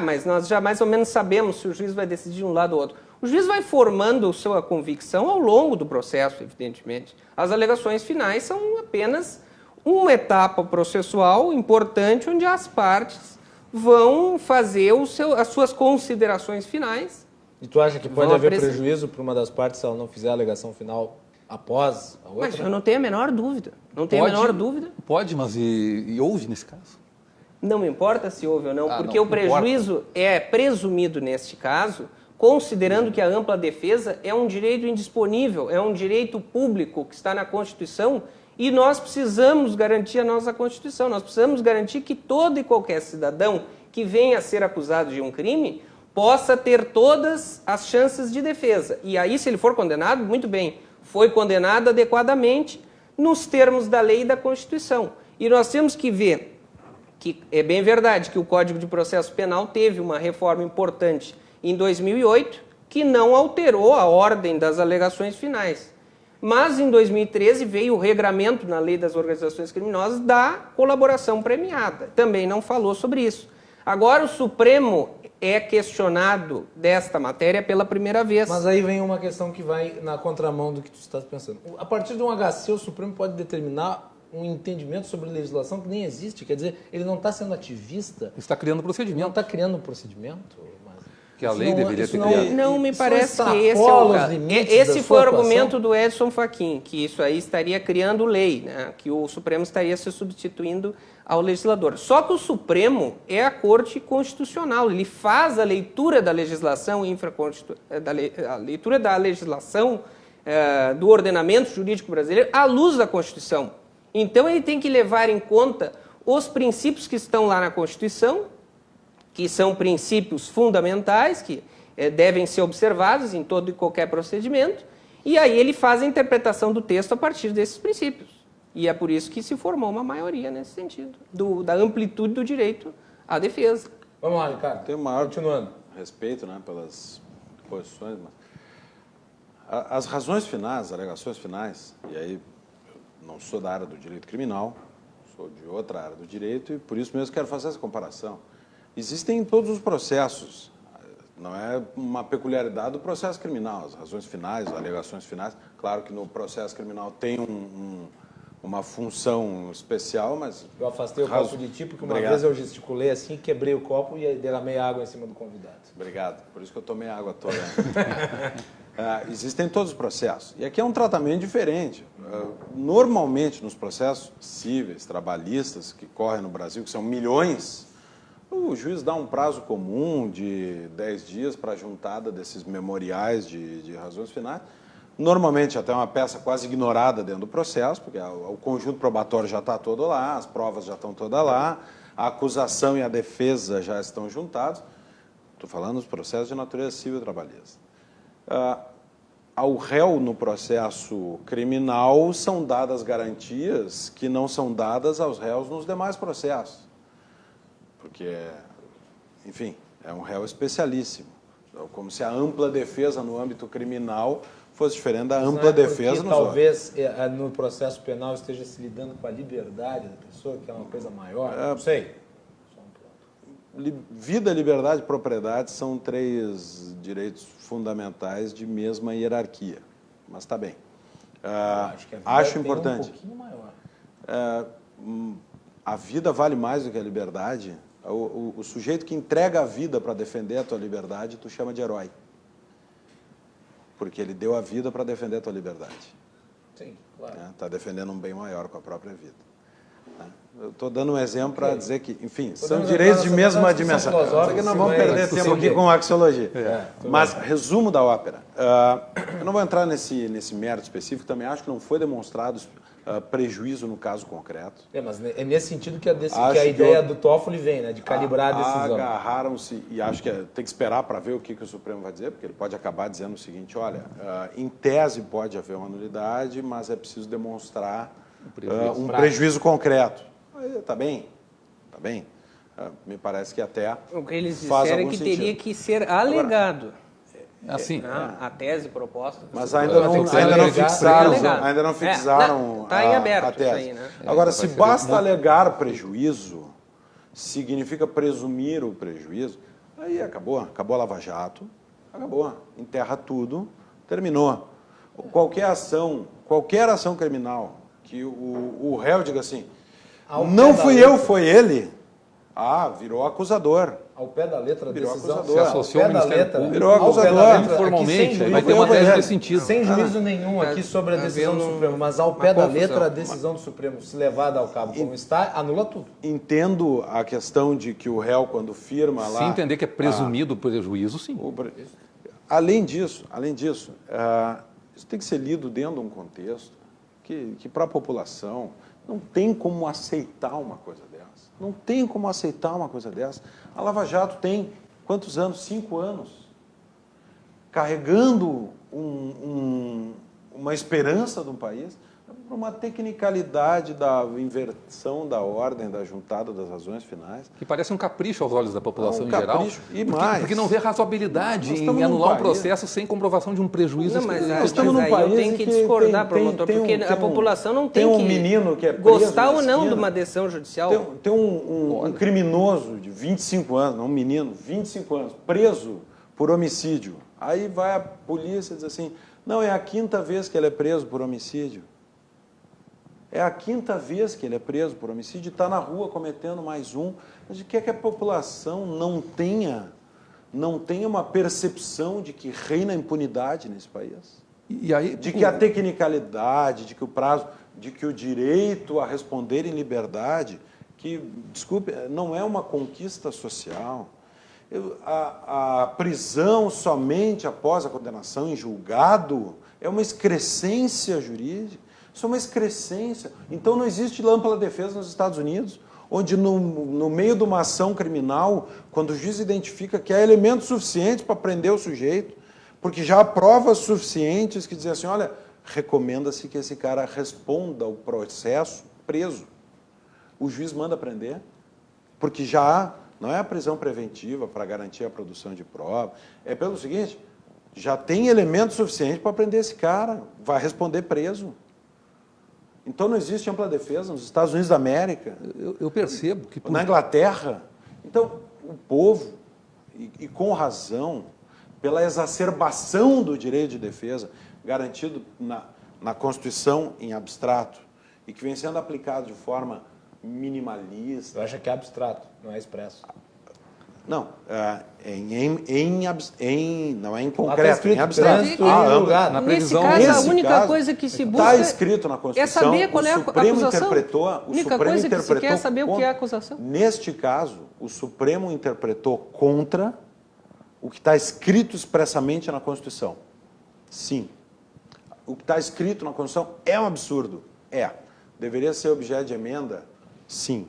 mas nós já mais ou menos sabemos se o juiz vai decidir de um lado ou outro. O juiz vai formando sua convicção ao longo do processo, evidentemente. As alegações finais são apenas uma etapa processual importante onde as partes vão fazer as suas considerações finais. E tu acha que pode haver prejuízo para uma das partes se ela não fizer a alegação final após a outra? Mas eu não tenho a menor dúvida. Não tenho a menor dúvida. Pode, mas e houve nesse caso? Não me importa se houve ou não, porque o prejuízo é presumido neste caso, considerando que a ampla defesa é um direito indisponível, é um direito público que está na Constituição e nós precisamos garantir a nossa Constituição. Nós precisamos garantir que todo e qualquer cidadão que venha a ser acusado de um crime possa ter todas as chances de defesa. E aí, se ele for condenado, muito bem, foi condenado adequadamente nos termos da lei e da Constituição. E nós temos que ver que é bem verdade que o Código de Processo Penal teve uma reforma importante em 2008, que não alterou a ordem das alegações finais. Mas, em 2013, veio o regramento na Lei das Organizações Criminosas da colaboração premiada. Também não falou sobre isso. Agora, o Supremo é questionado desta matéria pela primeira vez. Mas aí vem uma questão que vai na contramão do que tu estás pensando. A partir de um HC, o Supremo pode determinar um entendimento sobre legislação que nem existe. Quer dizer, ele não está sendo ativista. Está criando procedimento. Não está criando um procedimento. Que a lei deveria ter criado. Não me parece que esse é o caso. Esse foi o argumento do Edson Fachin, que isso aí estaria criando lei, né? Que o Supremo estaria se substituindo ao legislador. Só que o Supremo é a Corte Constitucional, ele faz a leitura da legislação a leitura da legislação do ordenamento jurídico brasileiro à luz da Constituição. Então ele tem que levar em conta os princípios que estão lá na Constituição, que são princípios fundamentais, que devem ser observados em todo e qualquer procedimento, e aí ele faz a interpretação do texto a partir desses princípios. E é por isso que se formou uma maioria nesse sentido, da amplitude do direito à defesa. Vamos lá, Ricardo. Tem o maior respeito, né, pelas posições, mas as razões finais, as alegações finais, e aí eu não sou da área do direito criminal, sou de outra área do direito, e por isso mesmo quero fazer essa comparação. Existem em todos os processos, não é uma peculiaridade do processo criminal, as razões finais, as alegações finais. Claro que no processo criminal tem uma função especial, mas... Eu afastei o copo de ti, porque uma Obrigado. vez eu gesticulei assim, quebrei o copo e derramei água em cima do convidado. Obrigado, por isso que eu tomei água toda. Existem todos os processos. E aqui é um tratamento diferente. Normalmente, nos processos cíveis, trabalhistas, que correm no Brasil, que são milhões, o juiz dá um prazo comum de 10 dias para a juntada desses memoriais de razões finais. Normalmente, até uma peça quase ignorada dentro do processo, porque o conjunto probatório já está todo lá, as provas já estão todas lá, a acusação e a defesa já estão juntados. Estou falando dos processos de natureza civil e trabalhista. Ao réu no processo criminal são dadas garantias que não são dadas aos réus nos demais processos. Porque, enfim, é um réu especialíssimo. Como se a ampla defesa no âmbito criminal fosse diferente da ampla defesa nos talvez no processo penal esteja se lidando com a liberdade da pessoa, que é uma coisa maior. Não sei. Vida, liberdade e propriedade são 3 direitos fundamentais de mesma hierarquia. Mas está bem. Acho importante. Um pouquinho maior. A vida vale mais do que a liberdade. O sujeito que entrega a vida para defender a tua liberdade, tu chama de herói. Porque ele deu a vida para defender a tua liberdade. Sim, claro. Está defendendo um bem maior com a própria vida. Eu estou dando um exemplo para dizer que, enfim, são direitos de mesma dimensão. Isso aqui nós vamos perder tempo aqui com axiologia. Mas, resumo da ópera. Eu não vou entrar nesse mérito específico, também acho que não foi demonstrado prejuízo no caso concreto. Mas é nesse sentido que a ideia do Toffoli vem, né? De calibrar a decisão. Agarraram-se, e acho que tem que esperar para ver o que o Supremo vai dizer, porque ele pode acabar dizendo o seguinte, olha, em tese pode haver uma nulidade, mas é preciso demonstrar um prejuízo concreto. Está bem, está bem. Me parece que até o que eles disseram é que teria que ser alegado. Assim, a tese proposta. Mas ainda não fixaram está em aberto a tese. isso aí, né? Agora, se basta alegar prejuízo, significa presumir o prejuízo, aí acabou a Lava Jato, acabou, enterra tudo, terminou. Qualquer ação criminal que o réu diga assim, não fui eu, foi ele, virou acusador. Ao pé da letra, a decisão se associou ao Ministério Público, virou acusador. Informalmente, vai ter uma tese nesse sentido. Sem juízo nenhum aqui sobre a decisão do Supremo, mas ao pé da letra, a decisão do Supremo, se levada ao cabo como está, anula tudo. Entendo a questão de que o réu, quando firma lá... Se entender que é presumido prejuízo, sim. Além disso, isso tem que ser lido dentro de um contexto que para a população não tem como aceitar uma coisa dessa. Não tem como aceitar uma coisa dessa. A Lava Jato tem, quantos anos? 5 anos. Carregando uma esperança de um país por uma tecnicalidade da inversão da ordem, da juntada das razões finais. Que parece um capricho aos olhos da população em geral. E mais. Porque não vê razoabilidade em anular um processo sem comprovação de um prejuízo. Não, mas estamos num país eu tenho que discordar, promotor, porque a população não tem que menino que é preso gostar ou não de uma decisão judicial. Tem um criminoso de 25 anos, um menino, 25 anos, preso por homicídio. Aí vai a polícia e diz assim, não, é a 5ª vez que ele é preso por homicídio. É a 5ª vez que ele é preso por homicídio e está na rua cometendo mais um. A gente quer que a população não tenha uma percepção de que reina a impunidade nesse país. E aí, de que a tecnicalidade, de que o prazo, de que o direito a responder em liberdade, que, desculpe, não é uma conquista social. A prisão somente após a condenação em julgado é uma excrescência jurídica. Isso é uma excrescência. Então não existe ampla defesa nos Estados Unidos, onde no meio de uma ação criminal, quando o juiz identifica que há elementos suficientes para prender o sujeito, porque já há provas suficientes que dizem assim, olha, recomenda-se que esse cara responda ao processo preso. O juiz manda prender, porque já há, não é a prisão preventiva para garantir a produção de prova, é pelo seguinte, já tem elementos suficientes para prender esse cara, vai responder preso. Então não existe ampla defesa nos Estados Unidos da América. Eu percebo que... Na Inglaterra. Então, o povo, e com razão, pela exacerbação do direito de defesa, garantido na Constituição em abstrato, e que vem sendo aplicado de forma minimalista. Eu acho que é abstrato, não é expresso. Não, não é em Lá concreto, tá escrito em abstrato. trânsito em julgado. Na Nesse previsão, caso, a nesse única caso, coisa que se busca está escrito na Constituição. é saber qual é a o Supremo acusação. interpretou, A única coisa que se quer é saber o que é a acusação. Neste caso, o Supremo interpretou contra o que está escrito expressamente na Constituição. Sim. O que está escrito na Constituição é um absurdo. É. Deveria ser objeto de emenda? Sim.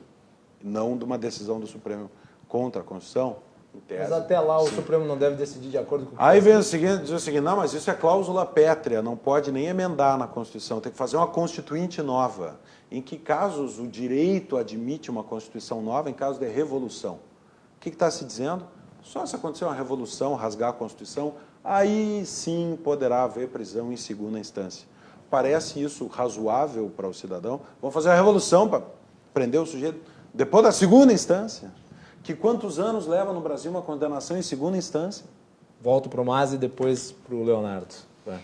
Não de uma decisão do Supremo contra a Constituição? Em tese. Mas até lá o Supremo não deve decidir de acordo com o que Aí vem o seguinte, diz o seguinte, não, mas isso é cláusula pétrea, não pode nem emendar na Constituição, tem que fazer uma Constituinte nova. Em que casos o direito admite uma Constituição nova? Em caso de revolução. O que está se dizendo? Só se acontecer uma revolução, rasgar a Constituição, aí sim poderá haver prisão em segunda instância. Parece isso razoável para o cidadão? Vamos fazer a revolução para prender o sujeito depois da segunda instância? Que quantos anos leva no Brasil uma condenação em segunda instância? Volto para o Mas e depois para o Leonardo. Vai.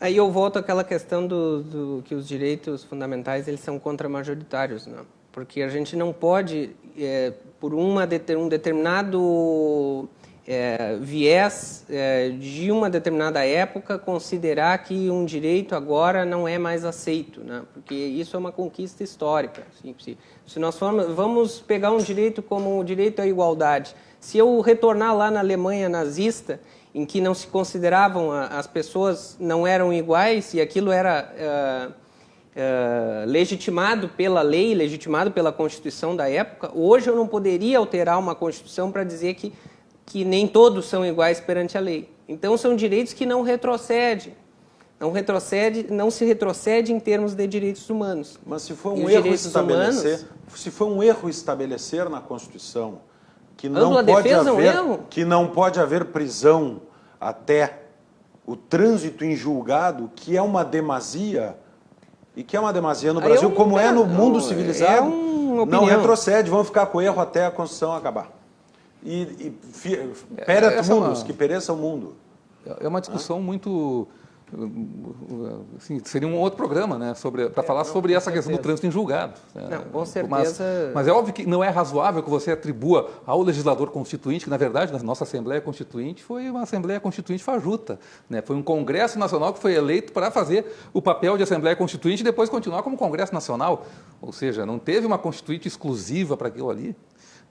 Aí eu volto àquela questão do que os direitos fundamentais eles são contramajoritários, né? Porque a gente não pode, por um determinado viés de uma determinada época, considerar que um direito agora não é mais aceito, né? Porque isso é uma conquista histórica. Se nós vamos pegar um direito como o direito à igualdade, se eu retornar lá na Alemanha nazista, em que não se consideravam, as pessoas não eram iguais, e aquilo era legitimado pela lei, legitimado pela Constituição da época, hoje eu não poderia alterar uma Constituição para dizer que nem todos são iguais perante a lei. Então, são direitos que não retrocedem. Não se retrocede em termos de direitos humanos. Mas se for um erro estabelecer na Constituição que não pode haver prisão até o trânsito em julgado, que é uma demasia, e que é uma demasia no Brasil, como é no mundo civilizado, não retrocede, vamos ficar com o erro até a Constituição acabar. Que pereça o mundo. É uma discussão muito... Assim, seria um outro programa, né, para falar sobre essa questão do trânsito em julgado. Não, com certeza. Mas é óbvio que não é razoável que você atribua ao legislador constituinte, que na verdade, na nossa Assembleia Constituinte, foi uma Assembleia Constituinte fajuta. Né? Foi um Congresso Nacional que foi eleito para fazer o papel de Assembleia Constituinte e depois continuar como Congresso Nacional. Ou seja, não teve uma Constituinte exclusiva para aquilo ali.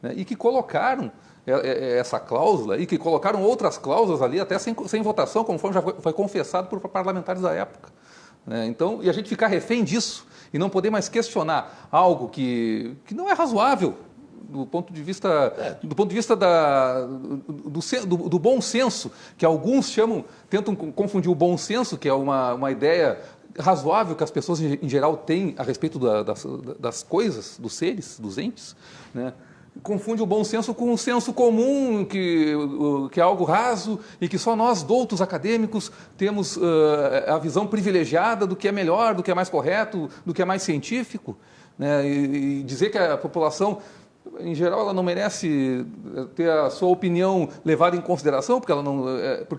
Né? E que colocaram essa cláusula e que colocaram outras cláusulas ali até sem votação, conforme já foi confessado por parlamentares da época. Né? Então, e a gente ficar refém disso e não poder mais questionar algo que não é razoável do ponto de vista do bom senso, que alguns tentam confundir o bom senso, que é uma ideia razoável que as pessoas em geral têm a respeito das coisas, dos seres, dos entes, né? Confunde o bom senso com o senso comum, que é algo raso e que só nós, doutos acadêmicos, temos a visão privilegiada do que é melhor, do que é mais correto, do que é mais científico. Né? E dizer que a população, em geral, ela não merece ter a sua opinião levada em consideração, porque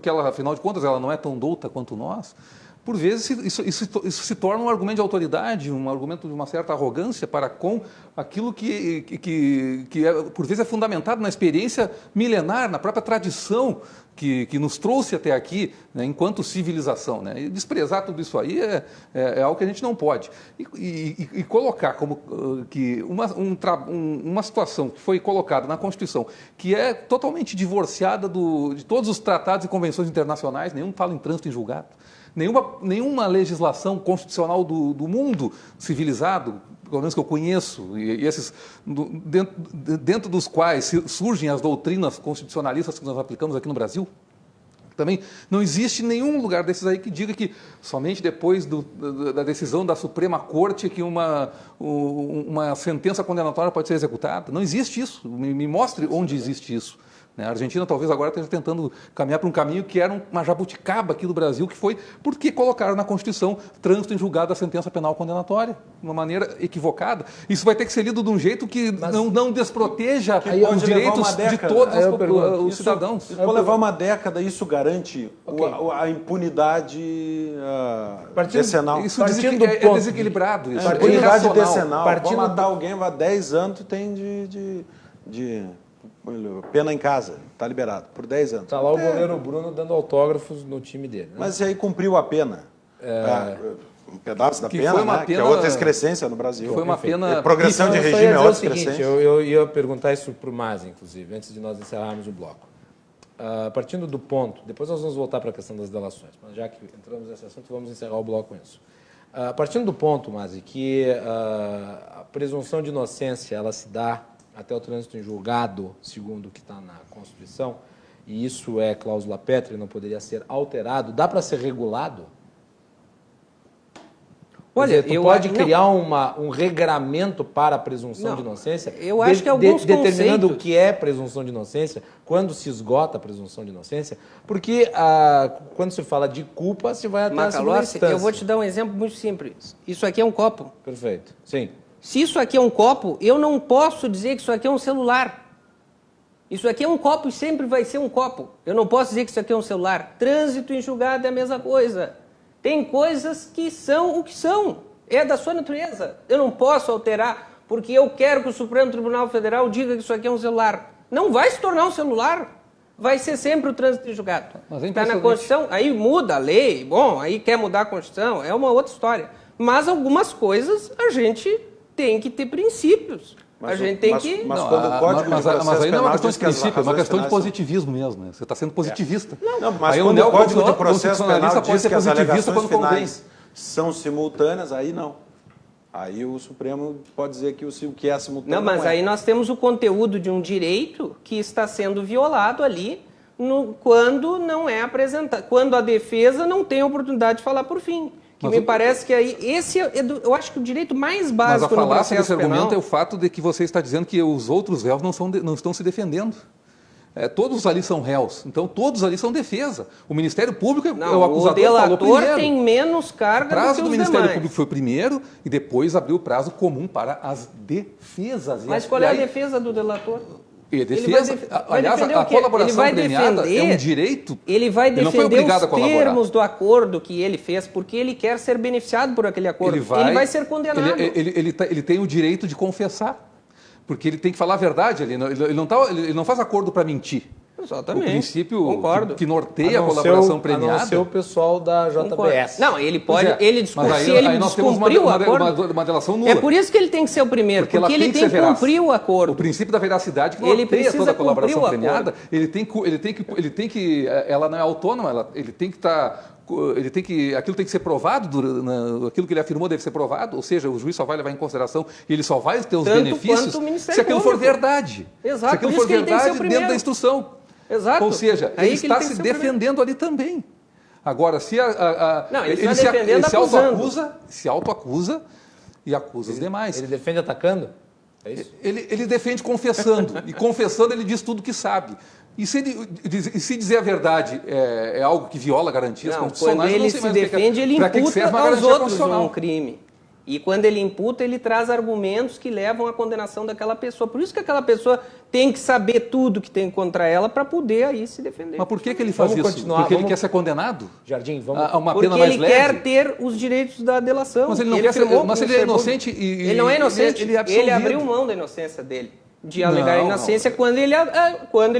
ela, afinal de contas, ela não é tão douta quanto nós. Por vezes, isso se torna um argumento de autoridade, um argumento de uma certa arrogância para com aquilo que por vezes, é fundamentado na experiência milenar, na própria tradição que nos trouxe até aqui, né, enquanto civilização. Né? E desprezar tudo isso aí é algo que a gente não pode. E colocar como que uma situação que foi colocada na Constituição, que é totalmente divorciada de todos os tratados e convenções internacionais, nenhum fala em trânsito em julgado, nenhuma legislação constitucional do mundo civilizado, pelo menos que eu conheço, e esses dentro dos quais surgem as doutrinas constitucionalistas que nós aplicamos aqui no Brasil, também não existe nenhum lugar desses aí que diga que somente depois da decisão da Suprema Corte que uma sentença condenatória pode ser executada. Não existe isso. Me mostre onde existe isso. A Argentina talvez agora esteja tentando caminhar para um caminho que era uma jabuticaba aqui do Brasil, que foi porque colocaram na Constituição trânsito em julgado da sentença penal condenatória, de uma maneira equivocada. Isso vai ter que ser lido de um jeito que não desproteja os direitos de todos os cidadãos. Isso pode levar uma década, isso garante a impunidade decenal. Isso é desequilibrado. Isso A impunidade decenal. Vai matar alguém, vai 10 anos, tu tem de pena em casa, está liberado, por 10 anos. Está lá o goleiro Bruno dando autógrafos no time dele. Né? Mas aí cumpriu a pena. Um pedaço da pena, pena, que é outra excrescência no Brasil. Foi uma pena... Progressão de regime é outra excrescência. Eu ia perguntar isso para o Maza, inclusive, antes de nós encerrarmos o bloco. Partindo do ponto, depois nós vamos voltar para a questão das delações, mas já que entramos nesse assunto, vamos encerrar o bloco com isso. Partindo do ponto, Maza, que a presunção de inocência ela se dá até o trânsito em julgado, segundo o que está na Constituição, e isso é cláusula pétrea, não poderia ser alterado, dá para ser regulado? Olha, tu pode criar um regramento para a presunção de inocência? Eu acho que alguns determinando o que é presunção de inocência, quando se esgota a presunção de inocência, porque quando se fala de culpa, se vai até a segunda instância. Eu vou te dar um exemplo muito simples. Isso aqui é um copo. Perfeito, sim. Se isso aqui é um copo, eu não posso dizer que isso aqui é um celular. Isso aqui é um copo e sempre vai ser um copo. Eu não posso dizer que isso aqui é um celular. Trânsito em julgado é a mesma coisa. Tem coisas que são o que são. É da sua natureza. Eu não posso alterar porque eu quero que o Supremo Tribunal Federal diga que isso aqui é um celular. Não vai se tornar um celular. Vai ser sempre o trânsito em julgado. Está na Constituição, aí muda a lei. Bom, aí quer mudar a Constituição, é uma outra história. Mas algumas coisas a gente tem que ter princípios. Mas quando o Código de Processo Penal não é uma questão de princípio, é uma questão de positivismo mesmo. Né? Você está sendo positivista. Mas quando o Código de Processo Penal diz que as alegações finais são simultâneas, aí não. Aí o Supremo pode dizer que o que é simultâneo não, mas aí nós temos o conteúdo de um direito que está sendo violado ali quando não é apresentado, quando a defesa não tem a oportunidade de falar por fim. Que me parece que aí, eu acho que o direito mais básico no processo penal... Mas a falácia desse argumento é o fato de que você está dizendo que os outros réus não estão se defendendo. Todos ali são réus, então todos ali são defesa. O Ministério Público é o acusador. O delator tem menos carga do que os demais. O prazo do Ministério Público foi o primeiro e depois abriu o prazo comum para as defesas. Mas qual é a defesa do delator? Aliás, a colaboração premiada é um direito. Ele vai defender os termos do acordo que ele fez, porque ele quer ser beneficiado por aquele acordo. Ele vai ser condenado. Ele tem o direito de confessar, porque ele tem que falar a verdade. Ele não faz acordo para mentir. Exatamente. O princípio que norteia a colaboração premiada. A não ser o pessoal da JBS. Não, ele pode. Se ele descumpriu o acordo. Uma delação nula. É por isso que ele tem que ser o primeiro, porque ele tem que cumprir o acordo. O princípio da veracidade que norteia toda a colaboração premiada, ela não é autônoma, ele tem que estar. Aquilo tem que ser provado, aquilo que ele afirmou deve ser provado, ou seja, o juiz só vai levar em consideração e ele só vai ter os benefícios se aquilo for verdade. Exato, se aquilo for verdade dentro da instrução. Exato. Ou seja, ele está se defendendo ali também. Agora, se ele se autoacusa e acusa os demais. Ele defende atacando? É isso? Ele defende confessando. E confessando ele diz tudo que sabe. E se dizer a verdade é algo que viola garantias constitucionais... Quando ele se defende, ele imputa aos outros um crime. E quando ele imputa, ele traz argumentos que levam à condenação daquela pessoa. Por isso que aquela pessoa tem que saber tudo que tem contra ela para poder aí se defender. Mas por que ele faz isso? Porque ele quer ser condenado? Jardim, vamos... Uma pena mais leve? Porque ele quer ter os direitos da delação. Mas ele não quer ser... Mas ele é inocente e... Ele não é inocente. Ele abriu mão da inocência dele. De alegar inocência quando ele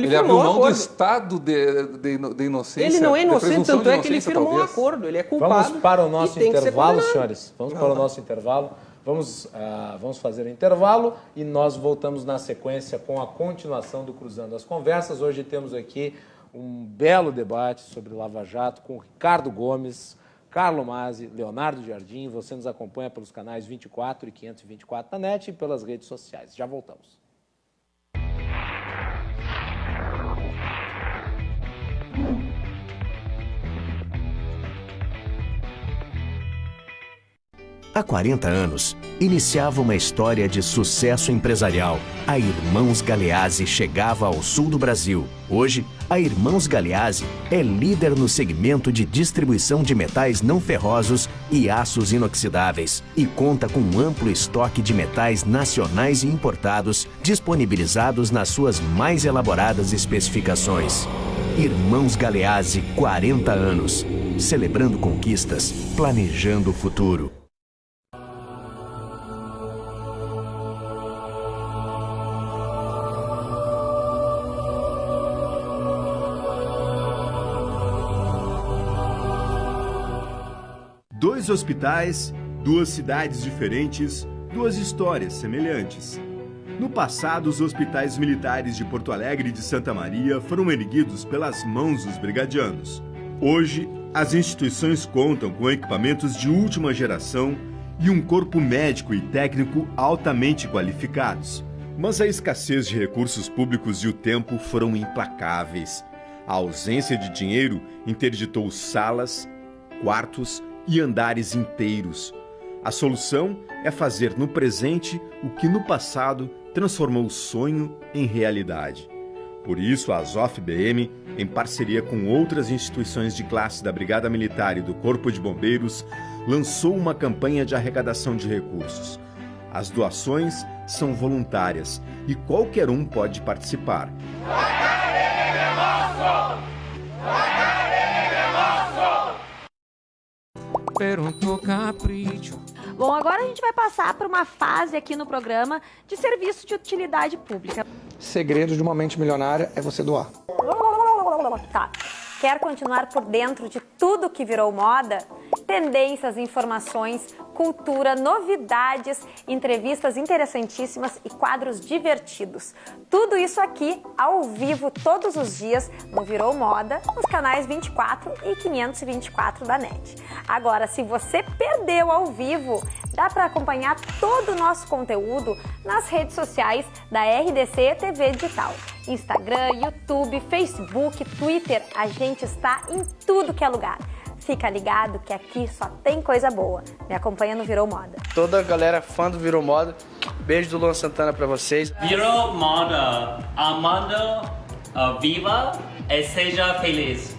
firmou o acordo. Do estado de inocência. Ele não é inocente, tanto é que ele firmou um acordo. Ele é culpado. Vamos para o nosso intervalo, senhores. Vamos para o nosso intervalo. Vamos fazer o intervalo e nós voltamos na sequência com a continuação do Cruzando as Conversas. Hoje temos aqui um belo debate sobre Lava Jato com Ricardo Gomes, Carlo Mazzi, Leonardo Jardim. Você nos acompanha pelos canais 24 e 524 da NET e pelas redes sociais. Já voltamos. Há 40 anos, iniciava uma história de sucesso empresarial. A Irmãos Galeazzi chegava ao sul do Brasil. Hoje, a Irmãos Galeazzi é líder no segmento de distribuição de metais não ferrosos e aços inoxidáveis e conta com um amplo estoque de metais nacionais e importados disponibilizados nas suas mais elaboradas especificações. Irmãos Galeazzi, 40 anos. Celebrando conquistas, planejando o futuro. Dois hospitais, duas cidades diferentes, duas histórias semelhantes. No passado, os hospitais militares de Porto Alegre e de Santa Maria foram erguidos pelas mãos dos brigadianos. Hoje, as instituições contam com equipamentos de última geração e um corpo médico e técnico altamente qualificados. Mas a escassez de recursos públicos e o tempo foram implacáveis. A ausência de dinheiro interditou salas, quartos e andares inteiros. A solução é fazer no presente o que no passado transformou o sonho em realidade. Por isso, a Azof-BM, em parceria com outras instituições de classe da Brigada Militar e do Corpo de Bombeiros, lançou uma campanha de arrecadação de recursos. As doações são voluntárias e qualquer um pode participar. Bom, agora a gente vai passar por uma fase aqui no programa de serviço de utilidade pública. Segredo de uma mente milionária é você doar. Tá. Quer continuar por dentro de tudo que virou moda? Tendências, informações, cultura, novidades, entrevistas interessantíssimas e quadros divertidos. Tudo isso aqui, ao vivo, todos os dias, no Virou Moda, nos canais 24 e 524 da NET. Agora, se você perdeu ao vivo, dá para acompanhar todo o nosso conteúdo nas redes sociais da RDC TV Digital. Instagram, YouTube, Facebook, Twitter, a gente está em tudo que é lugar. Fica ligado que aqui só tem coisa boa. Me acompanha no Virou Moda. Toda a galera fã do Virou Moda, beijo do Luan Santana pra vocês. Virou Moda, amando, viva e seja feliz.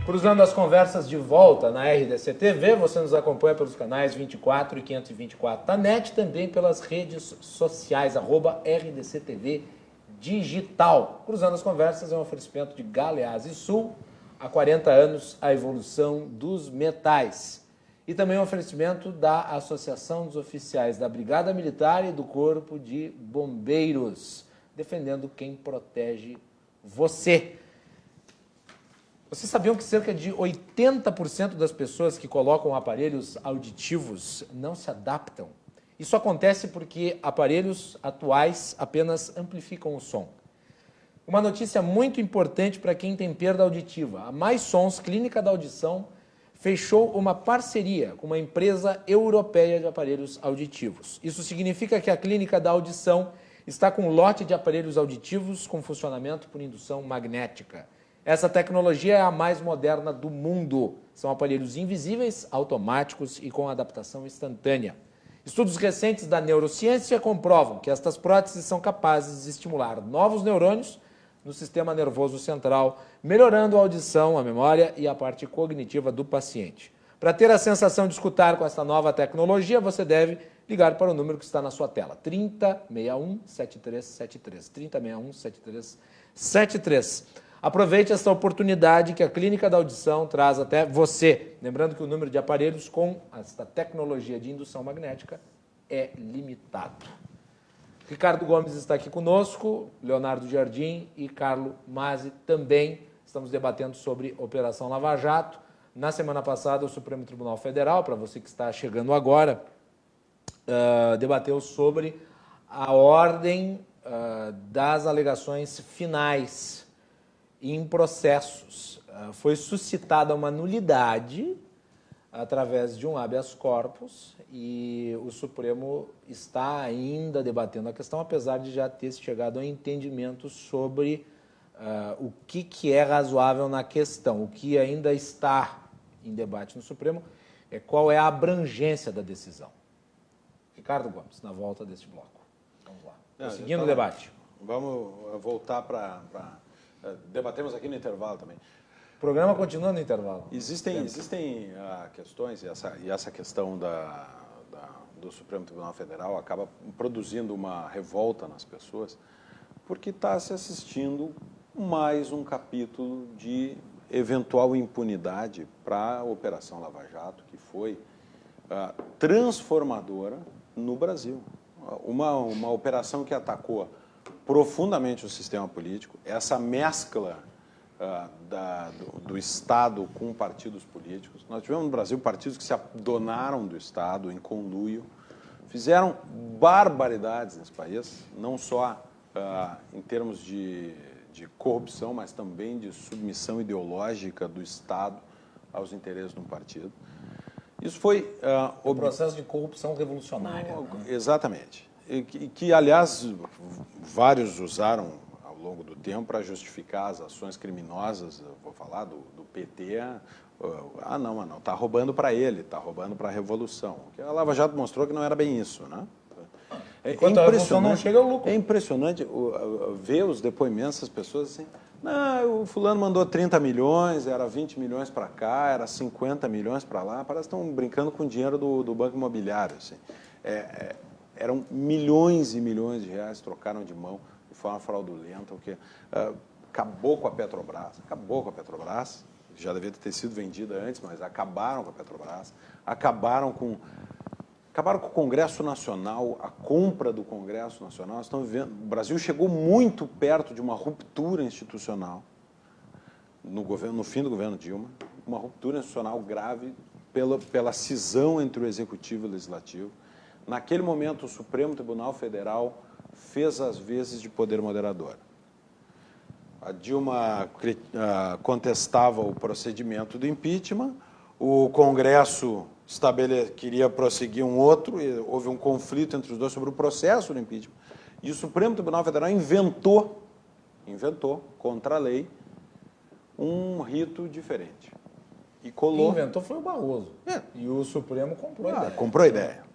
Cruzando as conversas de volta na RDC TV, você nos acompanha pelos canais 24 e 524 da NET, também pelas redes sociais, @RDC TV Digital. Cruzando as conversas é um oferecimento de Galeazzi Sul, há 40 anos a evolução dos metais. E também um oferecimento da Associação dos Oficiais da Brigada Militar e do Corpo de Bombeiros, defendendo quem protege você. Vocês sabiam que cerca de 80% das pessoas que colocam aparelhos auditivos não se adaptam? Isso acontece porque aparelhos atuais apenas amplificam o som. Uma notícia muito importante para quem tem perda auditiva. A Mais Sons, Clínica da Audição, fechou uma parceria com uma empresa europeia de aparelhos auditivos. Isso significa que a Clínica da Audição está com um lote de aparelhos auditivos com funcionamento por indução magnética. Essa tecnologia é a mais moderna do mundo. São aparelhos invisíveis, automáticos e com adaptação instantânea. Estudos recentes da neurociência comprovam que estas próteses são capazes de estimular novos neurônios no sistema nervoso central, melhorando a audição, a memória e a parte cognitiva do paciente. Para ter a sensação de escutar com essa nova tecnologia, você deve ligar para o número que está na sua tela, 3061-7373, 3061-7373. Aproveite essa oportunidade que a Clínica da Audição traz até você. Lembrando que o número de aparelhos com esta tecnologia de indução magnética é limitado. Ricardo Gomes está aqui conosco, Leonardo Jardim e Carlo Mazzi também. Estamos debatendo sobre Operação Lava Jato. Na semana passada, o Supremo Tribunal Federal, para você que está chegando agora, debateu sobre a ordem das alegações finais em processos. Foi suscitada uma nulidade através de um habeas corpus, e o Supremo está ainda debatendo a questão, apesar de já ter chegado a um entendimento sobre o que é razoável na questão. O que ainda está em debate no Supremo é qual é a abrangência da decisão. Ricardo Gomes, na volta deste bloco. Vamos lá. Seguindo o debate. Vamos voltar para... Debatemos aqui no intervalo também. O programa continua no intervalo. Existem questões, e essa questão do Supremo Tribunal Federal acaba produzindo uma revolta nas pessoas, porque está se assistindo mais um capítulo de eventual impunidade para a Operação Lava Jato, que foi transformadora no Brasil. Uma operação que atacou profundamente o sistema político, essa mescla do Estado com partidos políticos. Nós tivemos no Brasil partidos que se adonaram do Estado em conluio, fizeram barbaridades nesse país, não só em termos de corrupção, mas também de submissão ideológica do Estado aos interesses de um partido. Isso foi... o processo de corrupção revolucionária. Exatamente. E que, aliás, vários usaram ao longo do tempo para justificar as ações criminosas, vou falar do PT, não, está roubando para ele, está roubando para a Revolução. Porque a Lava Jato mostrou que não era bem isso, né? Enquanto a Revolução não chega ao lucro. É impressionante ver os depoimentos das pessoas assim, o fulano mandou 30 milhões, era 20 milhões para cá, era 50 milhões para lá, parece que estão brincando com o dinheiro do Banco Imobiliário. Assim. Eram milhões e milhões de reais, trocaram de mão de forma fraudulenta, o que acabou com a Petrobras, já devia ter sido vendida antes, mas acabaram com a Petrobras, acabaram com o Congresso Nacional, a compra do Congresso Nacional. Estão vivendo, o Brasil chegou muito perto de uma ruptura institucional no fim do governo Dilma, uma ruptura institucional grave pela cisão entre o Executivo e o Legislativo. Naquele momento, o Supremo Tribunal Federal fez as vezes de poder moderador. A Dilma contestava o procedimento do impeachment, o Congresso queria prosseguir um outro, e houve um conflito entre os dois sobre o processo do impeachment, e o Supremo Tribunal Federal inventou, contra a lei, um rito diferente. E colou... Quem inventou foi o Barroso. E o Supremo comprou a ideia. Comprou a ideia.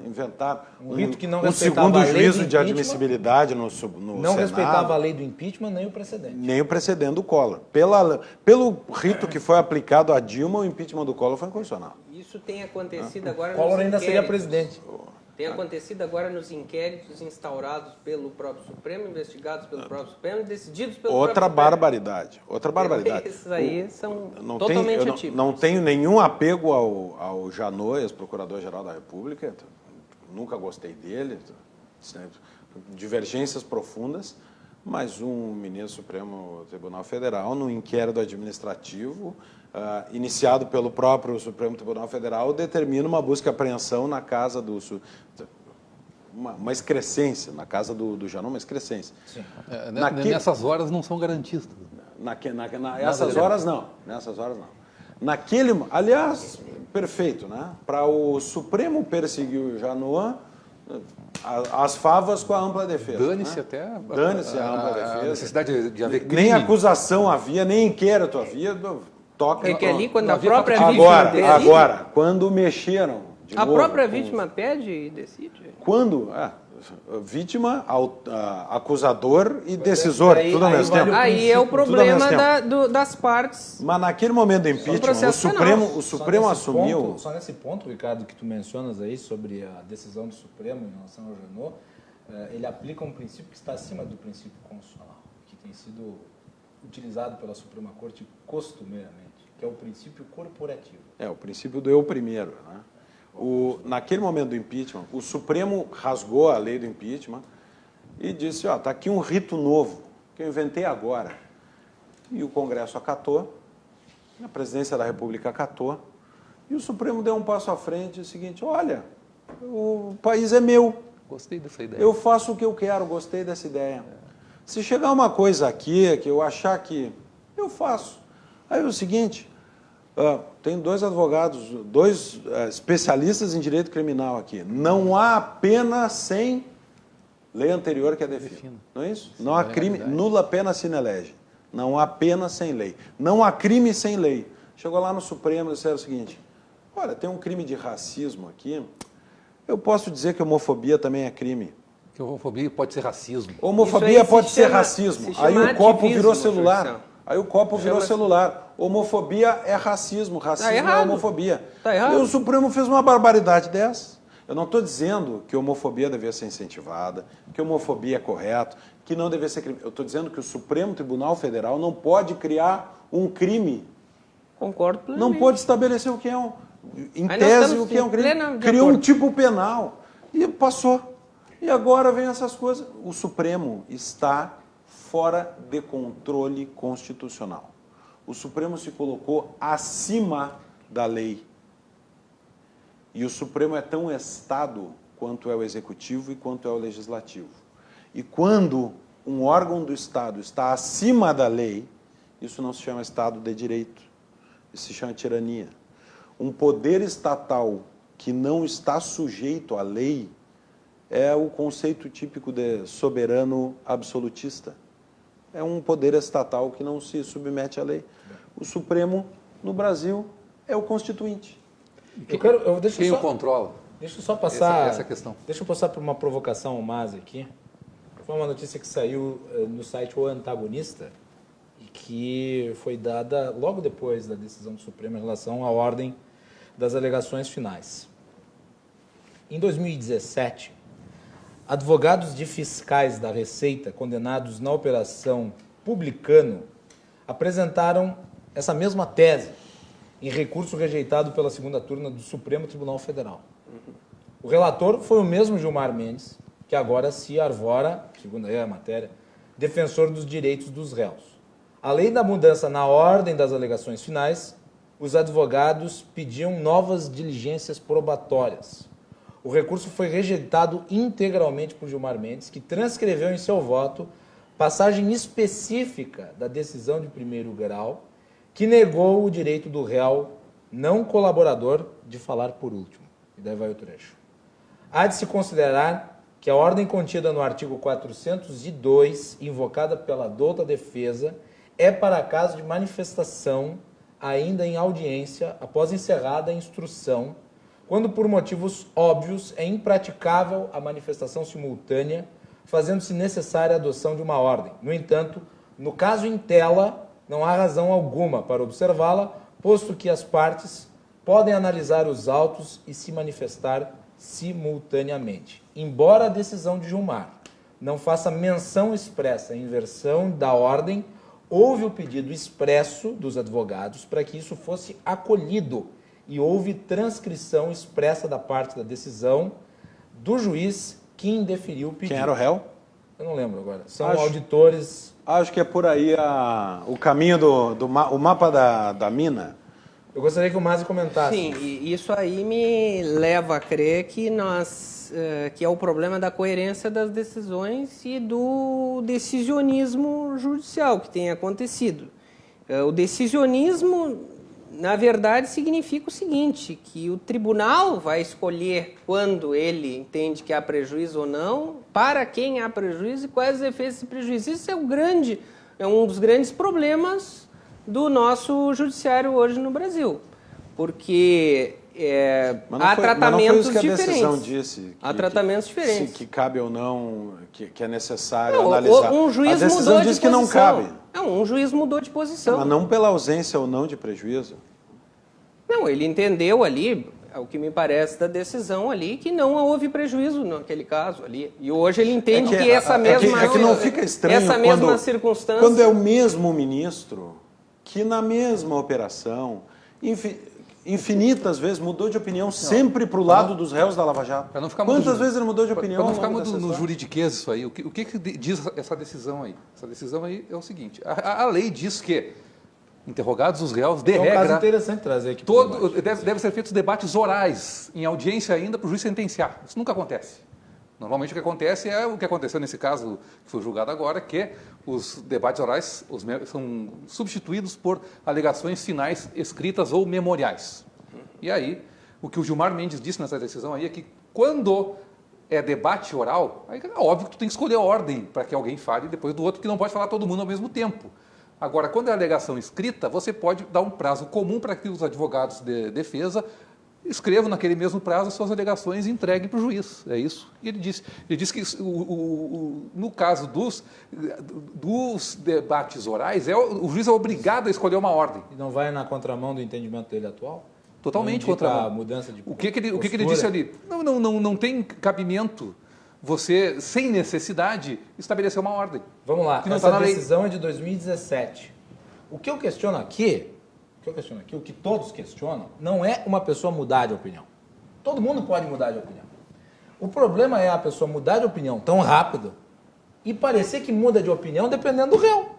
Inventaram um rito que não respeitava segundo juízo de admissibilidade no Senado. Não respeitava a lei do impeachment, nem o precedente. Nem o precedente do Collor. Pelo rito que foi aplicado a Dilma, o impeachment do Collor foi inconstitucional. Isso tem acontecido agora nos Collor ainda seria presidente. Tem acontecido agora nos inquéritos instaurados pelo próprio Supremo, investigados pelo próprio Supremo e decididos pelo Outra próprio barbaridade. Esses aí são totalmente atípicos. Não tenho nenhum apego ao Janot, ex-procurador-geral da República. Nunca gostei dele. Divergências profundas. Mas um ministro do Supremo Tribunal Federal, no inquérito administrativo, iniciado pelo próprio Supremo Tribunal Federal, determina uma busca e apreensão na casa do... Uma excrescência, na casa do Janot, uma excrescência. Nessas horas não são garantistas. Nessas horas não. Aliás, perfeito, né? Para o Supremo perseguir o Janot, as favas com a ampla defesa. Dane-se, né? até Dane-se a ampla defesa. A necessidade de haver crime. Nem acusação havia, nem inquérito havia. Toca é que ali, quando a vítima própria vítima decide... Agora, quando mexeram... A própria vítima pede e decide. Quando? Vítima, acusador e decisor, tudo ao mesmo tempo. Aí é o problema das partes. Mas naquele momento do impeachment, o Supremo assumiu... Só nesse ponto, Ricardo, que tu mencionas aí sobre a decisão do Supremo em relação ao Janot, ele aplica um princípio que está acima do princípio constitucional, que tem sido utilizado pela Suprema Corte costumeiramente, que é o princípio corporativo. O princípio do eu primeiro, né? Naquele momento do impeachment, o Supremo rasgou a lei do impeachment e disse, está aqui um rito novo, que eu inventei agora. E o Congresso acatou, a Presidência da República acatou, e o Supremo deu um passo à frente, o seguinte, olha, o país é meu. Gostei dessa ideia. Eu faço o que eu quero, gostei dessa ideia. Se chegar uma coisa aqui, que eu achar que eu faço. Aí é o seguinte... Tem 2 advogados, 2 especialistas em direito criminal aqui. Não há pena sem lei anterior que a defina. Não é isso? Não há crime, nula pena sine lege. Não há pena sem lei. Não há crime sem lei. Chegou lá no Supremo e disseram o seguinte: olha, tem um crime de racismo aqui. Eu posso dizer que homofobia também é crime. Que homofobia pode ser racismo. Homofobia pode ser racismo. Aí o copo virou celular. Aí o copo virou celular. Homofobia é racismo. Racismo é homofobia. Tá errado. E o Supremo fez uma barbaridade dessa. Eu não estou dizendo que homofobia devia ser incentivada, que homofobia é correto, que não devia ser crime. Eu estou dizendo que o Supremo Tribunal Federal não pode criar um crime. Concordo plenamente. Não pode estabelecer o que é em tese, o que é um crime. Criou um tipo penal e passou. E agora vem essas coisas. O Supremo está fora de controle constitucional. O Supremo se colocou acima da lei. E o Supremo é tão Estado quanto é o Executivo e quanto é o Legislativo. E quando um órgão do Estado está acima da lei, isso não se chama Estado de Direito, isso se chama tirania. Um poder estatal que não está sujeito à lei é o conceito típico de soberano absolutista. É um poder estatal que não se submete à lei. O Supremo, no Brasil, é o Constituinte. Quem o controla? Deixa eu só passar... Essa é a questão. Deixa eu passar por uma provocação ao Mas aqui. Foi uma notícia que saiu no site O Antagonista e que foi dada logo depois da decisão do Supremo em relação à ordem das alegações finais. Em 2017, advogados de fiscais da Receita condenados na Operação Publicano apresentaram essa mesma tese em recurso rejeitado pela segunda turma do Supremo Tribunal Federal. O relator foi o mesmo Gilmar Mendes, que agora se arvora, segundo a matéria, defensor dos direitos dos réus. Além da mudança na ordem das alegações finais, os advogados pediam novas diligências probatórias. O recurso foi rejeitado integralmente por Gilmar Mendes, que transcreveu em seu voto passagem específica da decisão de primeiro grau, que negou o direito do réu não colaborador de falar por último. E daí vai o trecho. Há de se considerar que a ordem contida no artigo 402, invocada pela douta defesa, é para caso de manifestação, ainda em audiência, após encerrada a instrução, quando por motivos óbvios é impraticável a manifestação simultânea, fazendo-se necessária a adoção de uma ordem. No entanto, no caso em tela, não há razão alguma para observá-la, posto que as partes podem analisar os autos e se manifestar simultaneamente. Embora a decisão de Gilmar não faça menção expressa em inversão da ordem, houve o pedido expresso dos advogados para que isso fosse acolhido e houve transcrição expressa da parte da decisão do juiz que indeferiu o pedido. Quem era o réu? Eu não lembro agora. São auditores... Acho que é por aí o caminho o mapa da mina. Eu gostaria que o Masi comentasse. Sim, e isso aí me leva a crer que que é o problema da coerência das decisões e do decisionismo judicial que tem acontecido. O decisionismo, na verdade, significa o seguinte, que o tribunal vai escolher quando ele entende que há prejuízo ou não, para quem há prejuízo e quais os efeitos desse prejuízo. Isso é um dos grandes problemas do nosso judiciário hoje no Brasil, porque há tratamentos diferentes. Há tratamentos diferentes. Que cabe ou não, que é necessário analisar. Um juiz a decisão mudou de diz posição. Que não cabe. Um juiz mudou de posição. Mas não pela ausência ou não de prejuízo. Não, ele entendeu ali, o que me parece da decisão ali, que não houve prejuízo naquele caso ali. E hoje ele entende que essa mesma... que não fica estranho essa mesma circunstância... Quando é o mesmo ministro que na mesma operação, infinitas vezes mudou de opinião sempre para o lado dos réus da Lava Jato. Quantas vezes ele mudou de opinião? Para não ficar muito no juridiquês isso aí, o que diz essa decisão aí? Essa decisão aí é o seguinte, a lei diz que interrogados os réus, de regra... É um caso interessante trazer aqui. Deve ser feitos debates orais, em audiência ainda, para o juiz sentenciar. Isso nunca acontece. Normalmente o que acontece é o que aconteceu nesse caso que foi julgado agora, que os debates orais são substituídos por alegações finais escritas ou memoriais. E aí, o que o Gilmar Mendes disse nessa decisão aí é que quando é debate oral, aí é óbvio que tu tem que escolher a ordem para que alguém fale depois do outro, que não pode falar todo mundo ao mesmo tempo. Agora, quando é alegação escrita, você pode dar um prazo comum para que os advogados de defesa escrevam naquele mesmo prazo as suas alegações e entreguem para o juiz. É isso. E ele disse que no caso dos debates orais, o juiz é obrigado a escolher uma ordem. E não vai na contramão do entendimento dele atual? Totalmente contra a mudança de o que ele disse ali? Não tem cabimento você, sem necessidade, estabelecer uma ordem. Vamos lá, essa decisão é de 2017. O que eu questiono aqui, o que todos questionam, não é uma pessoa mudar de opinião. Todo mundo pode mudar de opinião. O problema é a pessoa mudar de opinião tão rápido e parecer que muda de opinião dependendo do réu.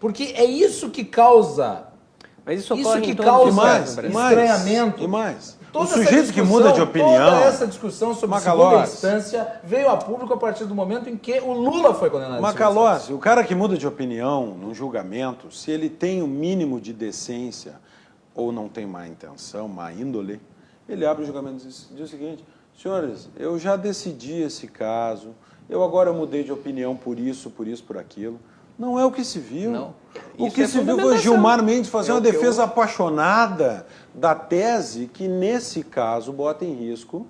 Porque é isso que causa... Mas isso que causa estranhamento. E mais. O sujeito que muda de opinião... Toda essa discussão sobre segunda instância veio a público a partir do momento em que o Lula foi condenado. Macalossi, o cara que muda de opinião num julgamento, se ele tem o mínimo de decência ou não tem má intenção, má índole, ele abre o julgamento e diz o seguinte: senhores, eu já decidi esse caso, eu agora mudei de opinião por isso, por aquilo. Não é o que se viu. Não. O que se viu foi Gilmar Mendes fazer uma defesa apaixonada da tese que, nesse caso, bota em risco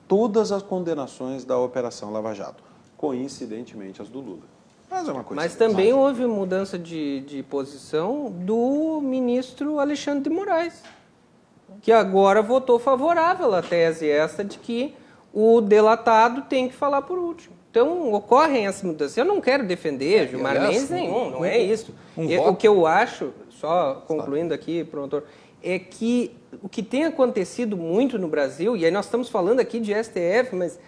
todas as condenações da Operação Lava Jato. Coincidentemente, as do Lula. Mas é uma coisa. Mas também houve mudança de posição do ministro Alexandre de Moraes, que agora votou favorável à tese esta de que o delatado tem que falar por último. Então, ocorrem essas mudanças. Eu não quero defender Gilmar Mendes nenhum, não é isso. O que eu acho, só concluindo aqui, promotor, é que o que tem acontecido muito no Brasil, e aí nós estamos falando aqui de STF, mas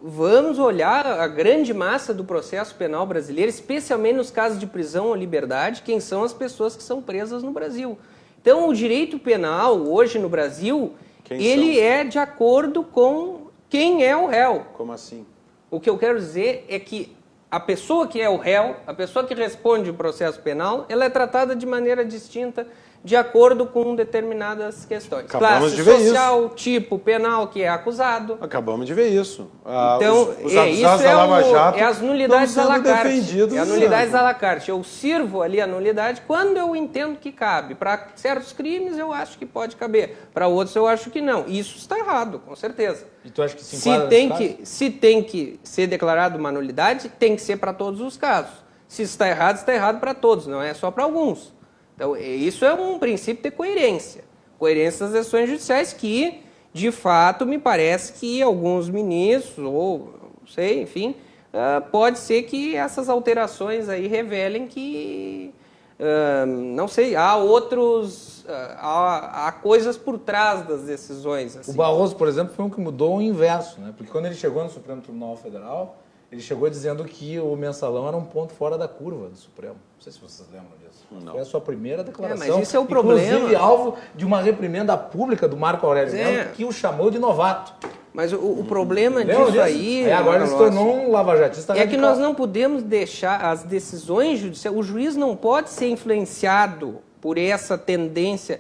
vamos olhar a grande massa do processo penal brasileiro, especialmente nos casos de prisão ou liberdade, quem são as pessoas que são presas no Brasil. Então, o direito penal, hoje no Brasil, ele é de acordo com quem é o réu. Como assim? O que eu quero dizer é que a pessoa que é o réu, a pessoa que responde o processo penal, ela é tratada de maneira distinta de acordo com determinadas questões. Acabamos de ver social, isso. Tipo penal que é acusado. Acabamos de ver isso. Então, os acusados da Lava Jato é as nulidades à la carte. É as nulidades à la carte. Eu sirvo ali a nulidade quando eu entendo que cabe. Para certos crimes eu acho que pode caber. Para outros eu acho que não. Isso está errado, com certeza. E tu acha que se enquadra se tem que ser declarado uma nulidade, tem que ser para todos os casos. Se está errado para todos, não é só para alguns. Então, isso é um princípio de coerência. Coerência das decisões judiciais que, de fato, me parece que alguns ministros, ou não sei, enfim, pode ser que essas alterações aí revelem que, não sei, há outros, há coisas por trás das decisões. Assim. O Barroso, por exemplo, foi um que mudou o inverso, né? Porque quando ele chegou no Supremo Tribunal Federal, ele chegou dizendo que o mensalão era um ponto fora da curva do Supremo. Não sei se vocês lembram disso. Não. Foi a sua primeira declaração. Mas isso é o problema. Inclusive, alvo de uma reprimenda pública do Marco Aurélio Melo, que o chamou de novato. Mas o problema disso aí... agora ele se tornou um lavajatista radical. É que nós não podemos deixar as decisões judiciais... O juiz não pode ser influenciado por essa tendência...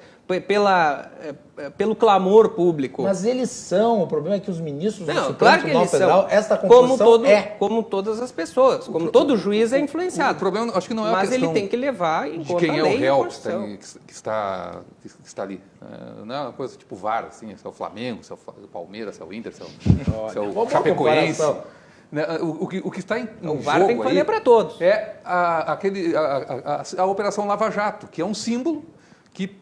pelo clamor público. Mas eles são, o problema é que os ministros do Supremo Tribunal Federal, esta composição como todas as pessoas, como todo juiz é influenciado. O problema, acho que não é mas a questão ele tem que levar em conta de quem é o réu que está ali. Não é uma coisa tipo VAR, assim, se é o Flamengo, se é o Palmeiras, se é o Inter, se é o Chapecoense. O que está em o VAR tem que valer para todos. É a Operação Lava Jato, que é um símbolo que,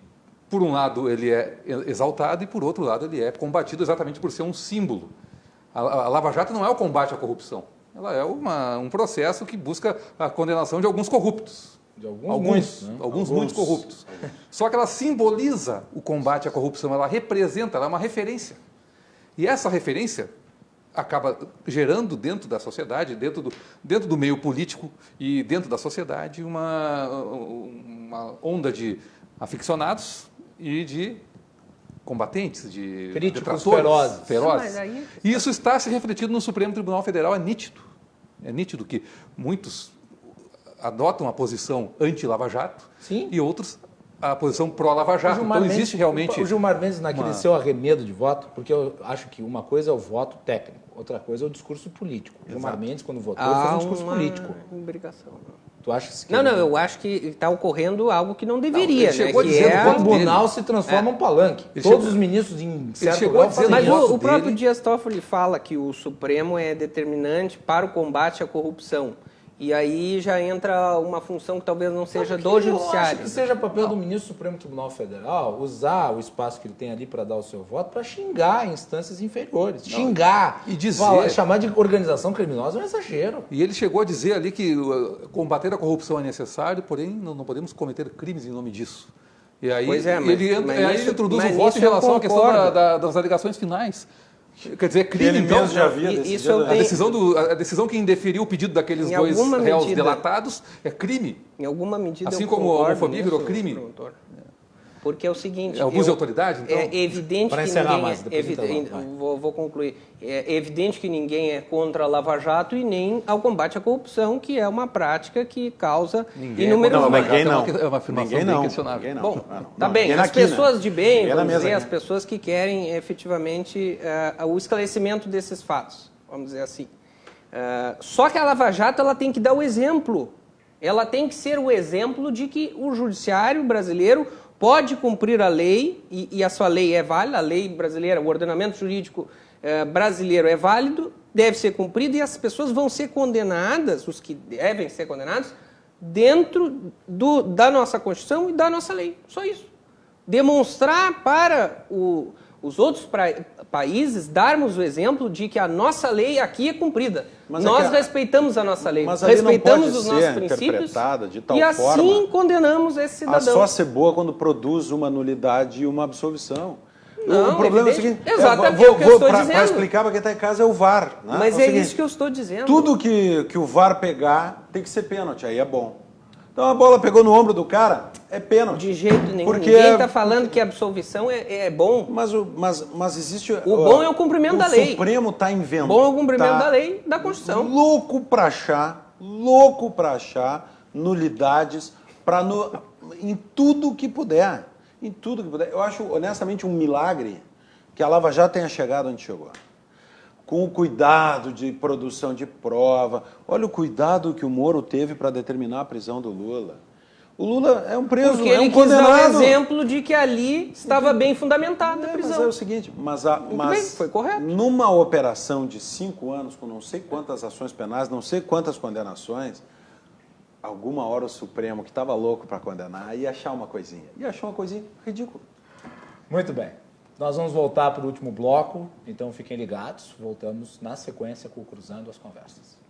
por um lado, ele é exaltado e, por outro lado, ele é combatido exatamente por ser um símbolo. A Lava Jato não é o combate à corrupção. Ela é um processo que busca a condenação de alguns corruptos. De alguns muitos corruptos. Só que ela simboliza o combate à corrupção, ela representa, ela é uma referência. E essa referência acaba gerando dentro da sociedade, dentro do meio político e dentro da sociedade, uma onda de aficionados e de combatentes, de críticos detratores ferozes. E isso está se refletindo no Supremo Tribunal Federal, é nítido. É nítido que muitos adotam a posição anti-Lava Jato e outros a posição pró-Lava Jato. Então existe realmente... O Gilmar Mendes, naquele seu arremedo de voto, porque eu acho que uma coisa é o voto técnico, outra coisa é o discurso político. O Gilmar Mendes, quando votou, fez um discurso político. Obrigação. Tu achas que... Não, eu acho que está ocorrendo algo que não deveria. Ele chegou dizendo que o tribunal se transforma em um palanque. Todos os ministros em certo grau fazem mas isso. o próprio Dias Toffoli fala que o Supremo é determinante para o combate à corrupção. E aí já entra uma função que talvez não seja do Judiciário. Eu acho que seja papel do ministro do Supremo Tribunal Federal usar o espaço que ele tem ali para dar o seu voto para xingar instâncias inferiores. Xingar. E dizer... chamar de organização criminosa é um exagero. E ele chegou a dizer ali que combater a corrupção é necessário, porém não podemos cometer crimes em nome disso. E aí ele introduz o voto em relação à questão das alegações finais. Quer dizer, crime, ele então, mesmo já havia decidido. A decisão que indeferiu o pedido daqueles dois réus delatados é crime. Em alguma medida assim como a homofobia virou crime. Porque é o seguinte... É abuso de autoridade, então? É evidente para que ninguém... Vou concluir. É evidente que ninguém é contra a Lava Jato e nem ao combate à corrupção, que é uma prática que causa inúmeros... Ninguém não. É uma afirmação bem questionável. Bom, tá bem. As pessoas de bem, vamos dizer, as pessoas que querem efetivamente o esclarecimento desses fatos, vamos dizer assim. Só que a Lava Jato ela tem que dar o exemplo. Ela tem que ser o exemplo de que o judiciário brasileiro pode cumprir a lei, e a sua lei é válida, a lei brasileira, o ordenamento jurídico brasileiro é válido, deve ser cumprido, e as pessoas vão ser condenadas, os que devem ser condenados, dentro da nossa Constituição e da nossa lei. Só isso. Demonstrar para os outros países, darmos o exemplo de que a nossa lei aqui é cumprida. Nós respeitamos a nossa lei, respeitamos os nossos princípios de tal e assim condenamos esse cidadão. Só ser boa quando produz uma nulidade e uma absolvição. Não, o problema é o seguinte... Exatamente o que eu estou dizendo. Para explicar para quem está em casa é o VAR. Né? Mas é isso que eu estou dizendo. Tudo que o VAR pegar tem que ser pênalti, aí é bom. Então a bola pegou no ombro do cara, é pênalti. De jeito nenhum. Porque ninguém está falando que a absolvição é bom. Mas existe... O bom é o cumprimento da lei. O Supremo está inventando. Bom é o cumprimento da lei, da Constituição. Louco para achar nulidades em tudo que puder. Em tudo que puder. Eu acho, honestamente, um milagre que a Lava Jato tenha chegado onde chegou. Com o cuidado de produção de prova. Olha o cuidado que o Moro teve para determinar a prisão do Lula. O Lula é um preso, porque é um ele condenado. Quis dar um exemplo de que ali estava bem fundamentada a prisão. Mas é o seguinte, mas foi correto. Numa operação de 5 anos, com não sei quantas ações penais, não sei quantas condenações, alguma hora o Supremo, que estava louco para condenar, ia achar uma coisinha. Ia achar uma coisinha ridícula. Muito bem. Nós vamos voltar para o último bloco, então fiquem ligados. Voltamos na sequência com o Cruzando as Conversas.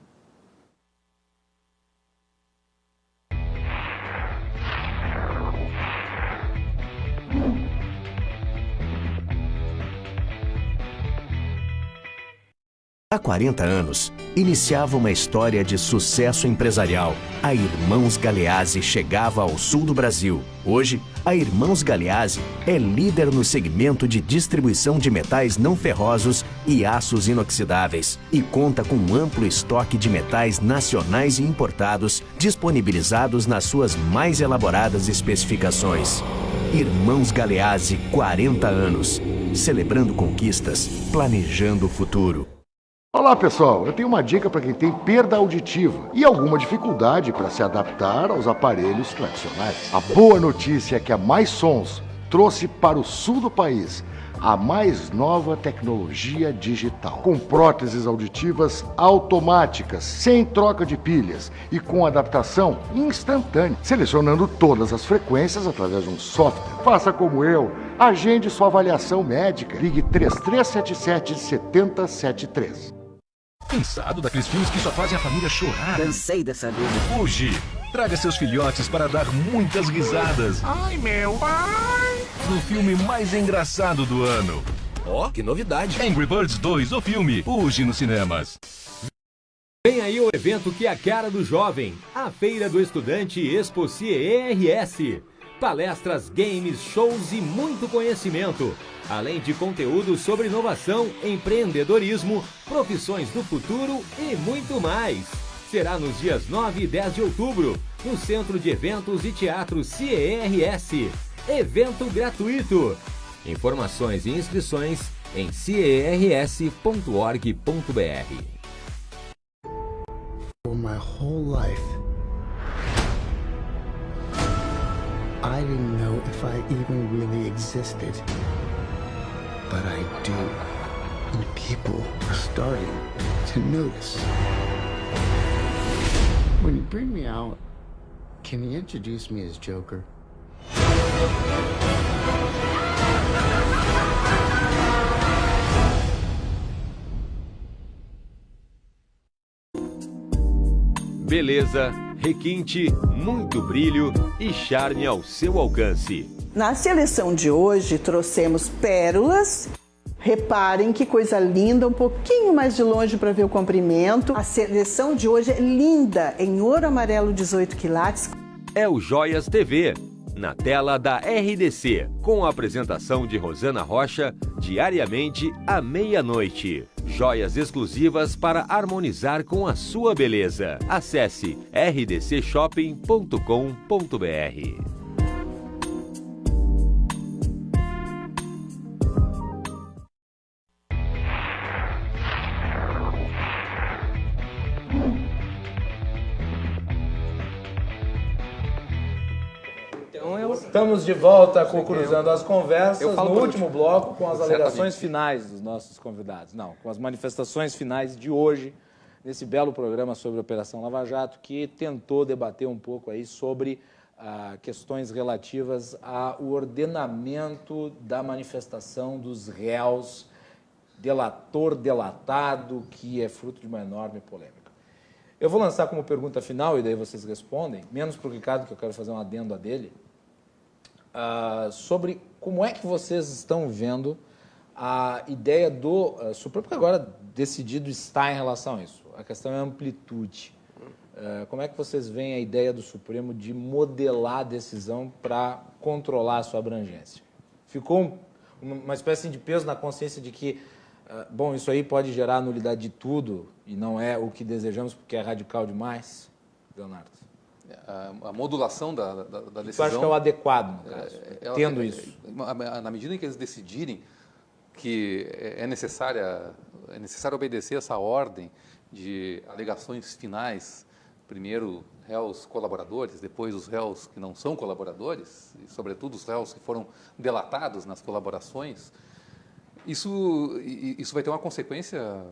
Há 40 anos, iniciava uma história de sucesso empresarial. A Irmãos Galeazzi chegava ao sul do Brasil. Hoje, a Irmãos Galeazzi é líder no segmento de distribuição de metais não ferrosos e aços inoxidáveis e conta com um amplo estoque de metais nacionais e importados disponibilizados nas suas mais elaboradas especificações. Irmãos Galeazzi, 40 anos. Celebrando conquistas, planejando o futuro. Olá pessoal, eu tenho uma dica para quem tem perda auditiva e alguma dificuldade para se adaptar aos aparelhos tradicionais. A boa notícia é que a Mais Sons trouxe para o sul do país a mais nova tecnologia digital, com próteses auditivas automáticas, sem troca de pilhas e com adaptação instantânea, selecionando todas as frequências através de um software. Faça como eu, agende sua avaliação médica, ligue 3377-7073. Cansado daqueles filmes que só fazem a família chorar? Cansei dessa vida. Hoje, traga seus filhotes para dar muitas risadas. Ai, meu pai! No filme mais engraçado do ano. Ó, que novidade! Angry Birds 2, o filme, hoje nos cinemas. Vem aí o evento que é a cara do jovem, a Feira do Estudante Expo CERS. palestras, games, shows e muito conhecimento. Além de conteúdo sobre inovação, empreendedorismo, profissões do futuro e muito mais. Será nos dias 9 e 10 de outubro, no Centro de Eventos e Teatro CERS. Evento gratuito. Informações e inscrições em cers.org.br. For my whole life, I didn't know if I even really existed. But I do. And people are starting to notice. When you bring me out, can you introduce me as Joker? Beleza, requinte, muito brilho e charme ao seu alcance. Na seleção de hoje, trouxemos pérolas. Reparem que coisa linda, um pouquinho mais de longe para ver o comprimento. A seleção de hoje é linda, em ouro amarelo 18 quilates. É o Joias TV, na tela da RDC, com a apresentação de Rosana Rocha, diariamente à meia-noite. Joias exclusivas para harmonizar com a sua beleza. Acesse rdcshopping.com.br. Estamos de volta com o Cruzando as Conversas, no último bloco, com as alegações finais dos nossos convidados. Não, com as manifestações finais de hoje, nesse belo programa sobre a Operação Lava Jato, que tentou debater um pouco aí sobre questões relativas ao ordenamento da manifestação dos réus, delator, delatado, que é fruto de uma enorme polêmica. Eu vou lançar como pergunta final, e daí vocês respondem, menos para o Ricardo, que eu quero fazer um adendo a dele, sobre como é que vocês estão vendo a ideia do Supremo, porque agora decidido está em relação a isso. A questão é a amplitude. Como é que vocês veem a ideia do Supremo de modelar a decisão para controlar a sua abrangência? Ficou uma espécie de peso na consciência de que, bom, isso aí pode gerar nulidade de tudo e não é o que desejamos porque é radical demais, Leonardo? A modulação da decisão... Eu acho que é o adequado, no caso, tendo isso. Na medida em que eles decidirem que é necessário obedecer essa ordem de alegações finais, primeiro réus colaboradores, depois os réus que não são colaboradores, e sobretudo os réus que foram delatados nas colaborações, isso vai ter uma consequência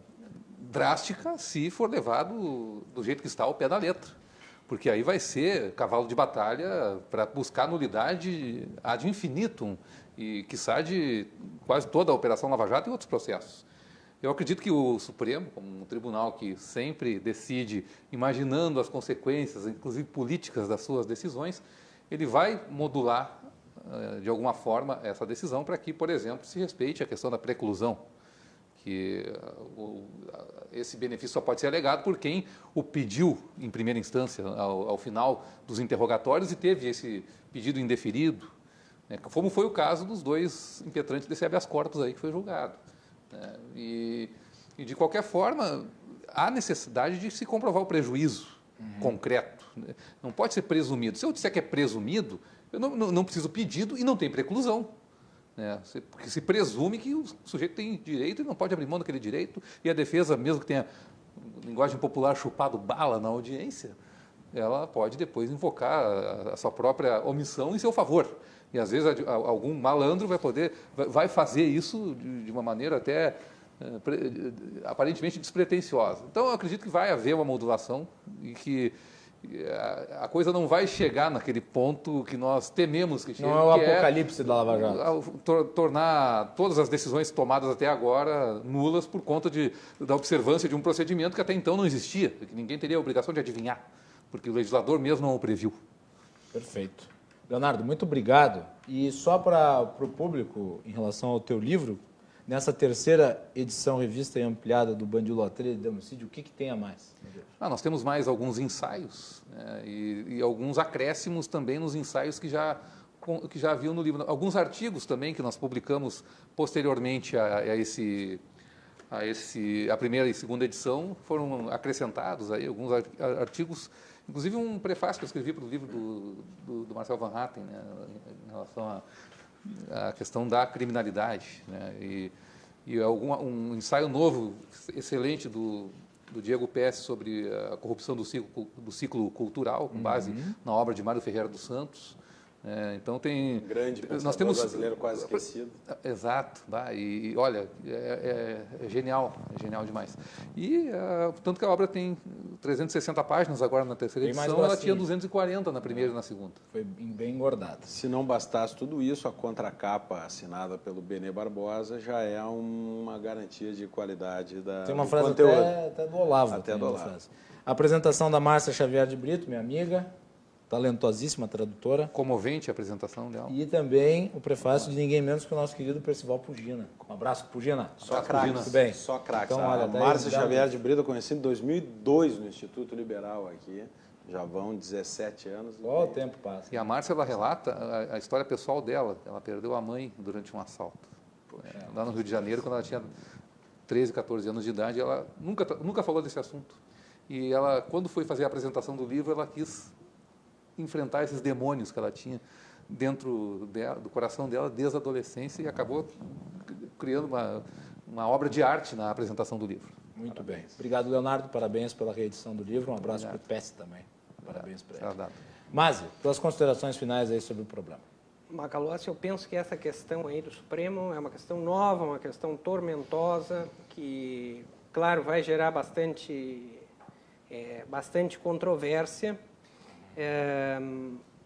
drástica se for levado do jeito que está ao pé da letra. Porque aí vai ser cavalo de batalha para buscar nulidade ad infinitum e, quiçá, de quase toda a Operação Lava Jato e outros processos. Eu acredito que o Supremo, como um tribunal que sempre decide imaginando as consequências, inclusive políticas, das suas decisões, ele vai modular, de alguma forma, essa decisão para que, por exemplo, se respeite a questão da preclusão, que esse benefício só pode ser alegado por quem o pediu em primeira instância, ao final dos interrogatórios, e teve esse pedido indeferido, né, como foi o caso dos dois impetrantes desse habeas corpus aí que foi julgado. Né, e, de qualquer forma, há necessidade de se comprovar o prejuízo concreto. Né, não pode ser presumido. Se eu disser que é presumido, eu não preciso pedido e não tem preclusão. Porque se presume que o sujeito tem direito e não pode abrir mão daquele direito, e a defesa, mesmo que tenha, linguagem popular, chupado bala na audiência, ela pode depois invocar a sua própria omissão em seu favor. E, às vezes, algum malandro vai fazer isso de uma maneira até aparentemente despretensiosa. Então, eu acredito que vai haver uma modulação e que a coisa não vai chegar naquele ponto que nós tememos que chegue. Não é o apocalipse da Lava Jato. Tornar todas as decisões tomadas até agora nulas por conta da observância de um procedimento que até então não existia, que ninguém teria a obrigação de adivinhar, porque o legislador mesmo não o previu. Perfeito. Leonardo, muito obrigado. E só para o público, em relação ao teu livro, nessa terceira edição revista e ampliada do Bandiloteria de Democídio, o que tem a mais? Nós temos mais alguns ensaios, né, e alguns acréscimos também nos ensaios que já que já haviam no livro. Alguns artigos também que nós publicamos posteriormente a primeira e segunda edição foram acrescentados aí alguns artigos, inclusive um prefácio que eu escrevi para o livro do Marcel Van Hatten, né, em relação à questão da criminalidade, né, e um ensaio novo, excelente do Diego Pesce sobre a corrupção do ciclo cultural, com base na obra de Mário Ferreira dos Santos. Então tem grande pensador nós temos brasileiro quase esquecido. Exato, e olha, é genial demais. E tanto que a obra tem 360 páginas agora na terceira edição, ela tinha 240 na primeira e na segunda. Foi bem engordada. Se não bastasse tudo isso, a contracapa assinada pelo Benê Barbosa já é uma garantia de qualidade da Tem uma frase até do Olavo. Até do Olavo. A apresentação da Márcia Xavier de Brito, minha amiga, talentosíssima tradutora. Comovente a apresentação dela. E também o prefácio de ninguém menos que o nosso querido Percival Pugina. Um abraço, Pugina. Só craques. Muito bem. Só craques. Então, olha, Márcia Xavier de Brito eu conheci em 2002 no Instituto Liberal aqui. Já vão 17 anos. Qual o tempo passa? E a Márcia, ela relata a história pessoal dela. Ela perdeu a mãe durante um assalto. Lá no Rio de Janeiro, quando ela tinha 13, 14 anos de idade, ela nunca falou desse assunto. E ela, quando foi fazer a apresentação do livro, ela quis enfrentar esses demônios que ela tinha dentro do coração dela desde a adolescência e acabou criando uma obra de arte na apresentação do livro. Muito bem. Obrigado, Leonardo. Parabéns pela reedição do livro. Um abraço para o Pesce também. Parabéns para ele. Masi, tuas considerações finais aí sobre o problema. Macalossi, eu penso que essa questão aí do Supremo é uma questão nova, uma questão tormentosa, que, claro, vai gerar bastante controvérsia.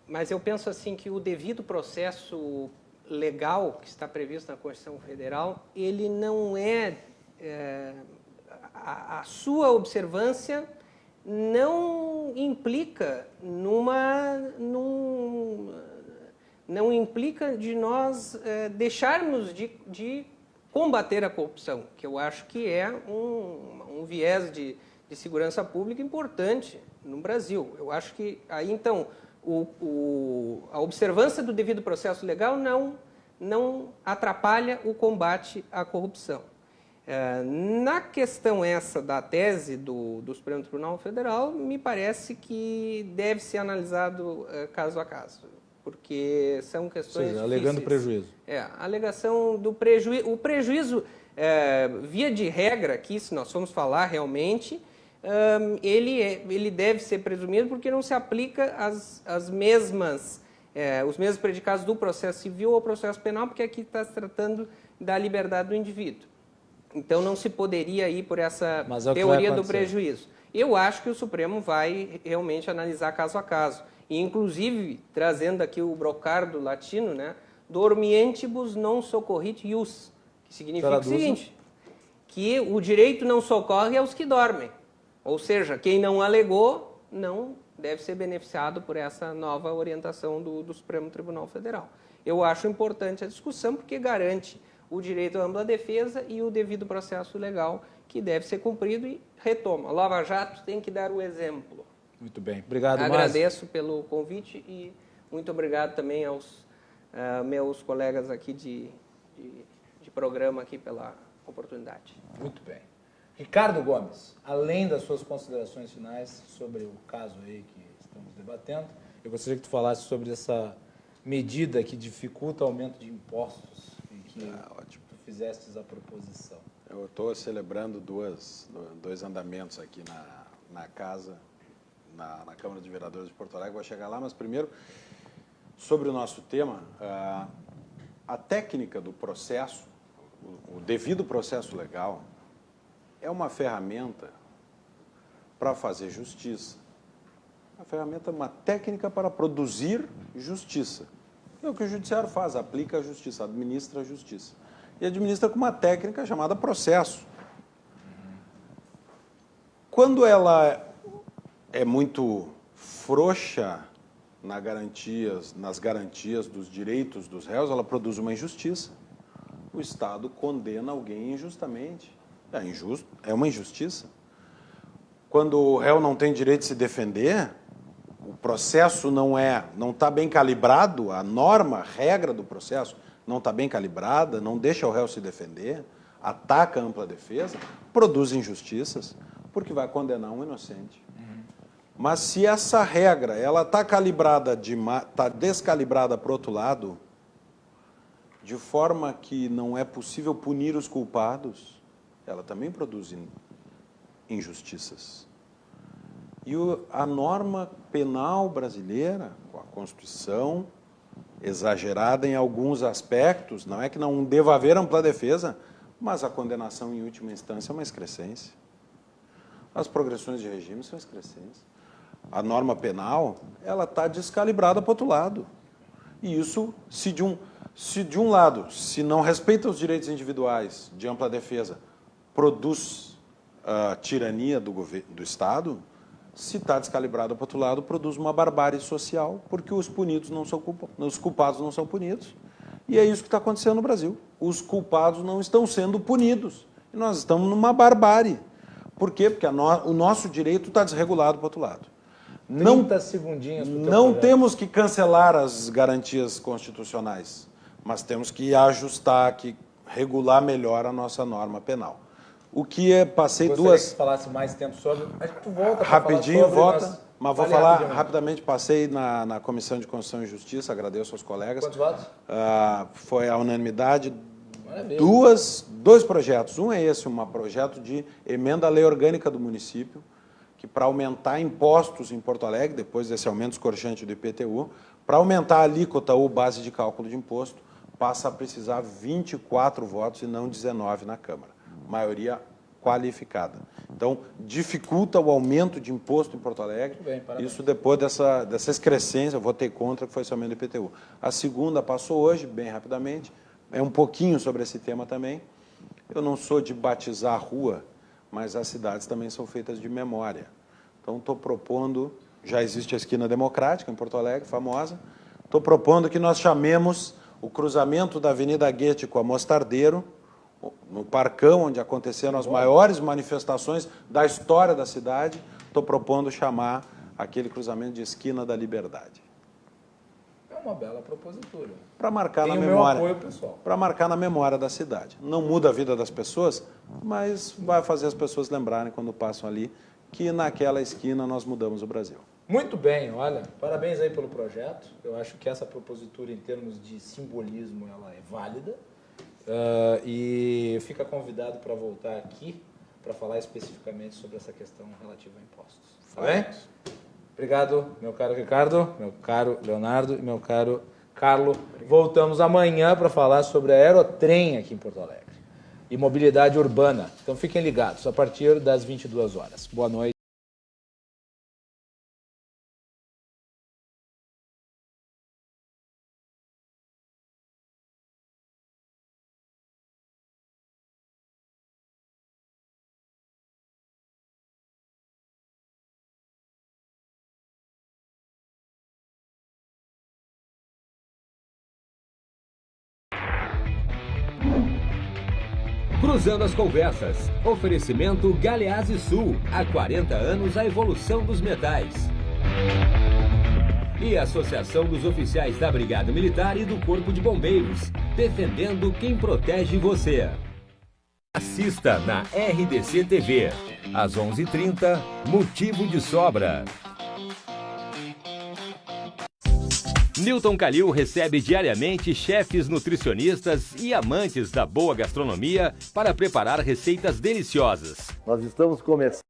Mas eu penso assim que o devido processo legal que está previsto na Constituição Federal, ele não a sua observância não implica não implica de nós deixarmos de combater a corrupção, que eu acho que é um viés de segurança pública importante no Brasil. Eu acho que aí, então, a observância do devido processo legal não atrapalha o combate à corrupção. Na questão essa da tese do Supremo Tribunal Federal, me parece que deve ser analisado caso a caso, porque são questões difíceis. Alegando prejuízo. A alegação do prejuízo. O prejuízo, via de regra, aqui, se nós formos falar realmente, ele deve ser presumido porque não se aplica os mesmos predicados do processo civil ao processo penal, porque aqui está se tratando da liberdade do indivíduo. Então não se poderia ir por essa teoria do prejuízo. Eu acho que o Supremo vai realmente analisar caso a caso. E, inclusive, trazendo aqui o brocardo latino, né, dormientibus non socorrit ius, que significa o seguinte, que o direito não socorre aos que dormem. Ou seja, quem não alegou não deve ser beneficiado por essa nova orientação do Supremo Tribunal Federal. Eu acho importante a discussão porque garante o direito à ampla defesa e o devido processo legal que deve ser cumprido e retoma. Lava Jato tem que dar o exemplo. Muito bem. Obrigado, Masi. Agradeço pelo convite e muito obrigado também aos meus colegas aqui de programa aqui pela oportunidade. Muito bem. Ricardo Gomes, além das suas considerações finais sobre o caso aí que estamos debatendo, eu gostaria que tu falasse sobre essa medida que dificulta o aumento de impostos e que tu fizestes a proposição. Eu estou celebrando dois andamentos aqui na casa, na Câmara de Vereadores de Porto Alegre, vou chegar lá, mas primeiro, sobre o nosso tema, a técnica do processo, o devido processo legal, é uma ferramenta para fazer justiça. Uma técnica para produzir justiça. É o que o judiciário faz, aplica a justiça, administra a justiça. E administra com uma técnica chamada processo. Quando ela é muito frouxa nas garantias dos direitos dos réus, ela produz uma injustiça. O Estado condena alguém injustamente. É injusto, é uma injustiça. Quando o réu não tem direito de se defender, o processo não está bem calibrado, a norma, a regra do processo não está bem calibrada, não deixa o réu se defender, ataca a ampla defesa, produz injustiças, porque vai condenar um inocente. Mas se essa regra ela está calibrada, está descalibrada para o outro lado, de forma que não é possível punir os culpados, ela também produz injustiças. E a norma penal brasileira, com a Constituição, exagerada em alguns aspectos, não é que não deva haver ampla defesa, mas a condenação em última instância é uma excrescência. As progressões de regime são excrescências. A norma penal, ela está descalibrada para o outro lado. E isso, se de um lado, se não respeita os direitos individuais de ampla defesa, produz tirania do Estado, se está descalibrado para o outro lado, produz uma barbárie social, porque os punidos não são os culpados não são punidos. E é isso que está acontecendo no Brasil. Os culpados não estão sendo punidos. E nós estamos numa barbárie. Por quê? Porque o nosso direito está desregulado para o outro lado. 30 segundinhos. Não temos que cancelar as garantias constitucionais, mas temos que ajustar, que regular melhor a nossa norma penal. O que passei Gostaria que falasse mais tempo sobre. Acho que tu volta rapidinho, falar sobre, mas vou falar rapidamente. Passei na Comissão de Constituição e Justiça, agradeço aos colegas. Quantos votos? Foi a unanimidade. Maravilha. Dois projetos. Um é esse, um projeto de emenda à lei orgânica do município, que para aumentar impostos em Porto Alegre, depois desse aumento escorchante do IPTU, para aumentar a alíquota ou base de cálculo de imposto, passa a precisar 24 votos e não 19 na Câmara. Maioria qualificada. Então, dificulta o aumento de imposto em Porto Alegre. Isso depois dessa excrescência, eu votei contra, que foi esse aumento do IPTU. A segunda passou hoje, bem rapidamente, é um pouquinho sobre esse tema também. Eu não sou de batizar a rua, mas as cidades também são feitas de memória. Então, estou propondo, já existe a Esquina Democrática em Porto Alegre, famosa, estou propondo que nós chamemos o cruzamento da Avenida Goethe com a Mostardeiro, no Parcão, onde aconteceram as maiores manifestações da história da cidade, estou propondo chamar aquele cruzamento de Esquina da Liberdade. É uma bela propositura. Para marcar na memória. Para marcar na memória da cidade. Não muda a vida das pessoas, mas vai fazer as pessoas lembrarem, quando passam ali, que naquela esquina nós mudamos o Brasil. Muito bem, olha, parabéns aí pelo projeto. Eu acho que essa propositura, em termos de simbolismo, ela é válida. E fica convidado para voltar aqui para falar especificamente sobre essa questão relativa a impostos. Tá bem? Obrigado, meu caro Ricardo, meu caro Leonardo e meu caro Carlo. Voltamos amanhã para falar sobre a Aerotrem aqui em Porto Alegre e mobilidade urbana. Então fiquem ligados a partir das 22 horas. Boa noite. Cruzando as conversas. Oferecimento Galeazzi Sul. Há 40 anos a evolução dos metais. E a Associação dos Oficiais da Brigada Militar e do Corpo de Bombeiros. Defendendo quem protege você. Assista na RDC TV. Às 11h30, Motivo de Sobra. Newton Calil recebe diariamente chefes, nutricionistas e amantes da boa gastronomia para preparar receitas deliciosas. Nós estamos começando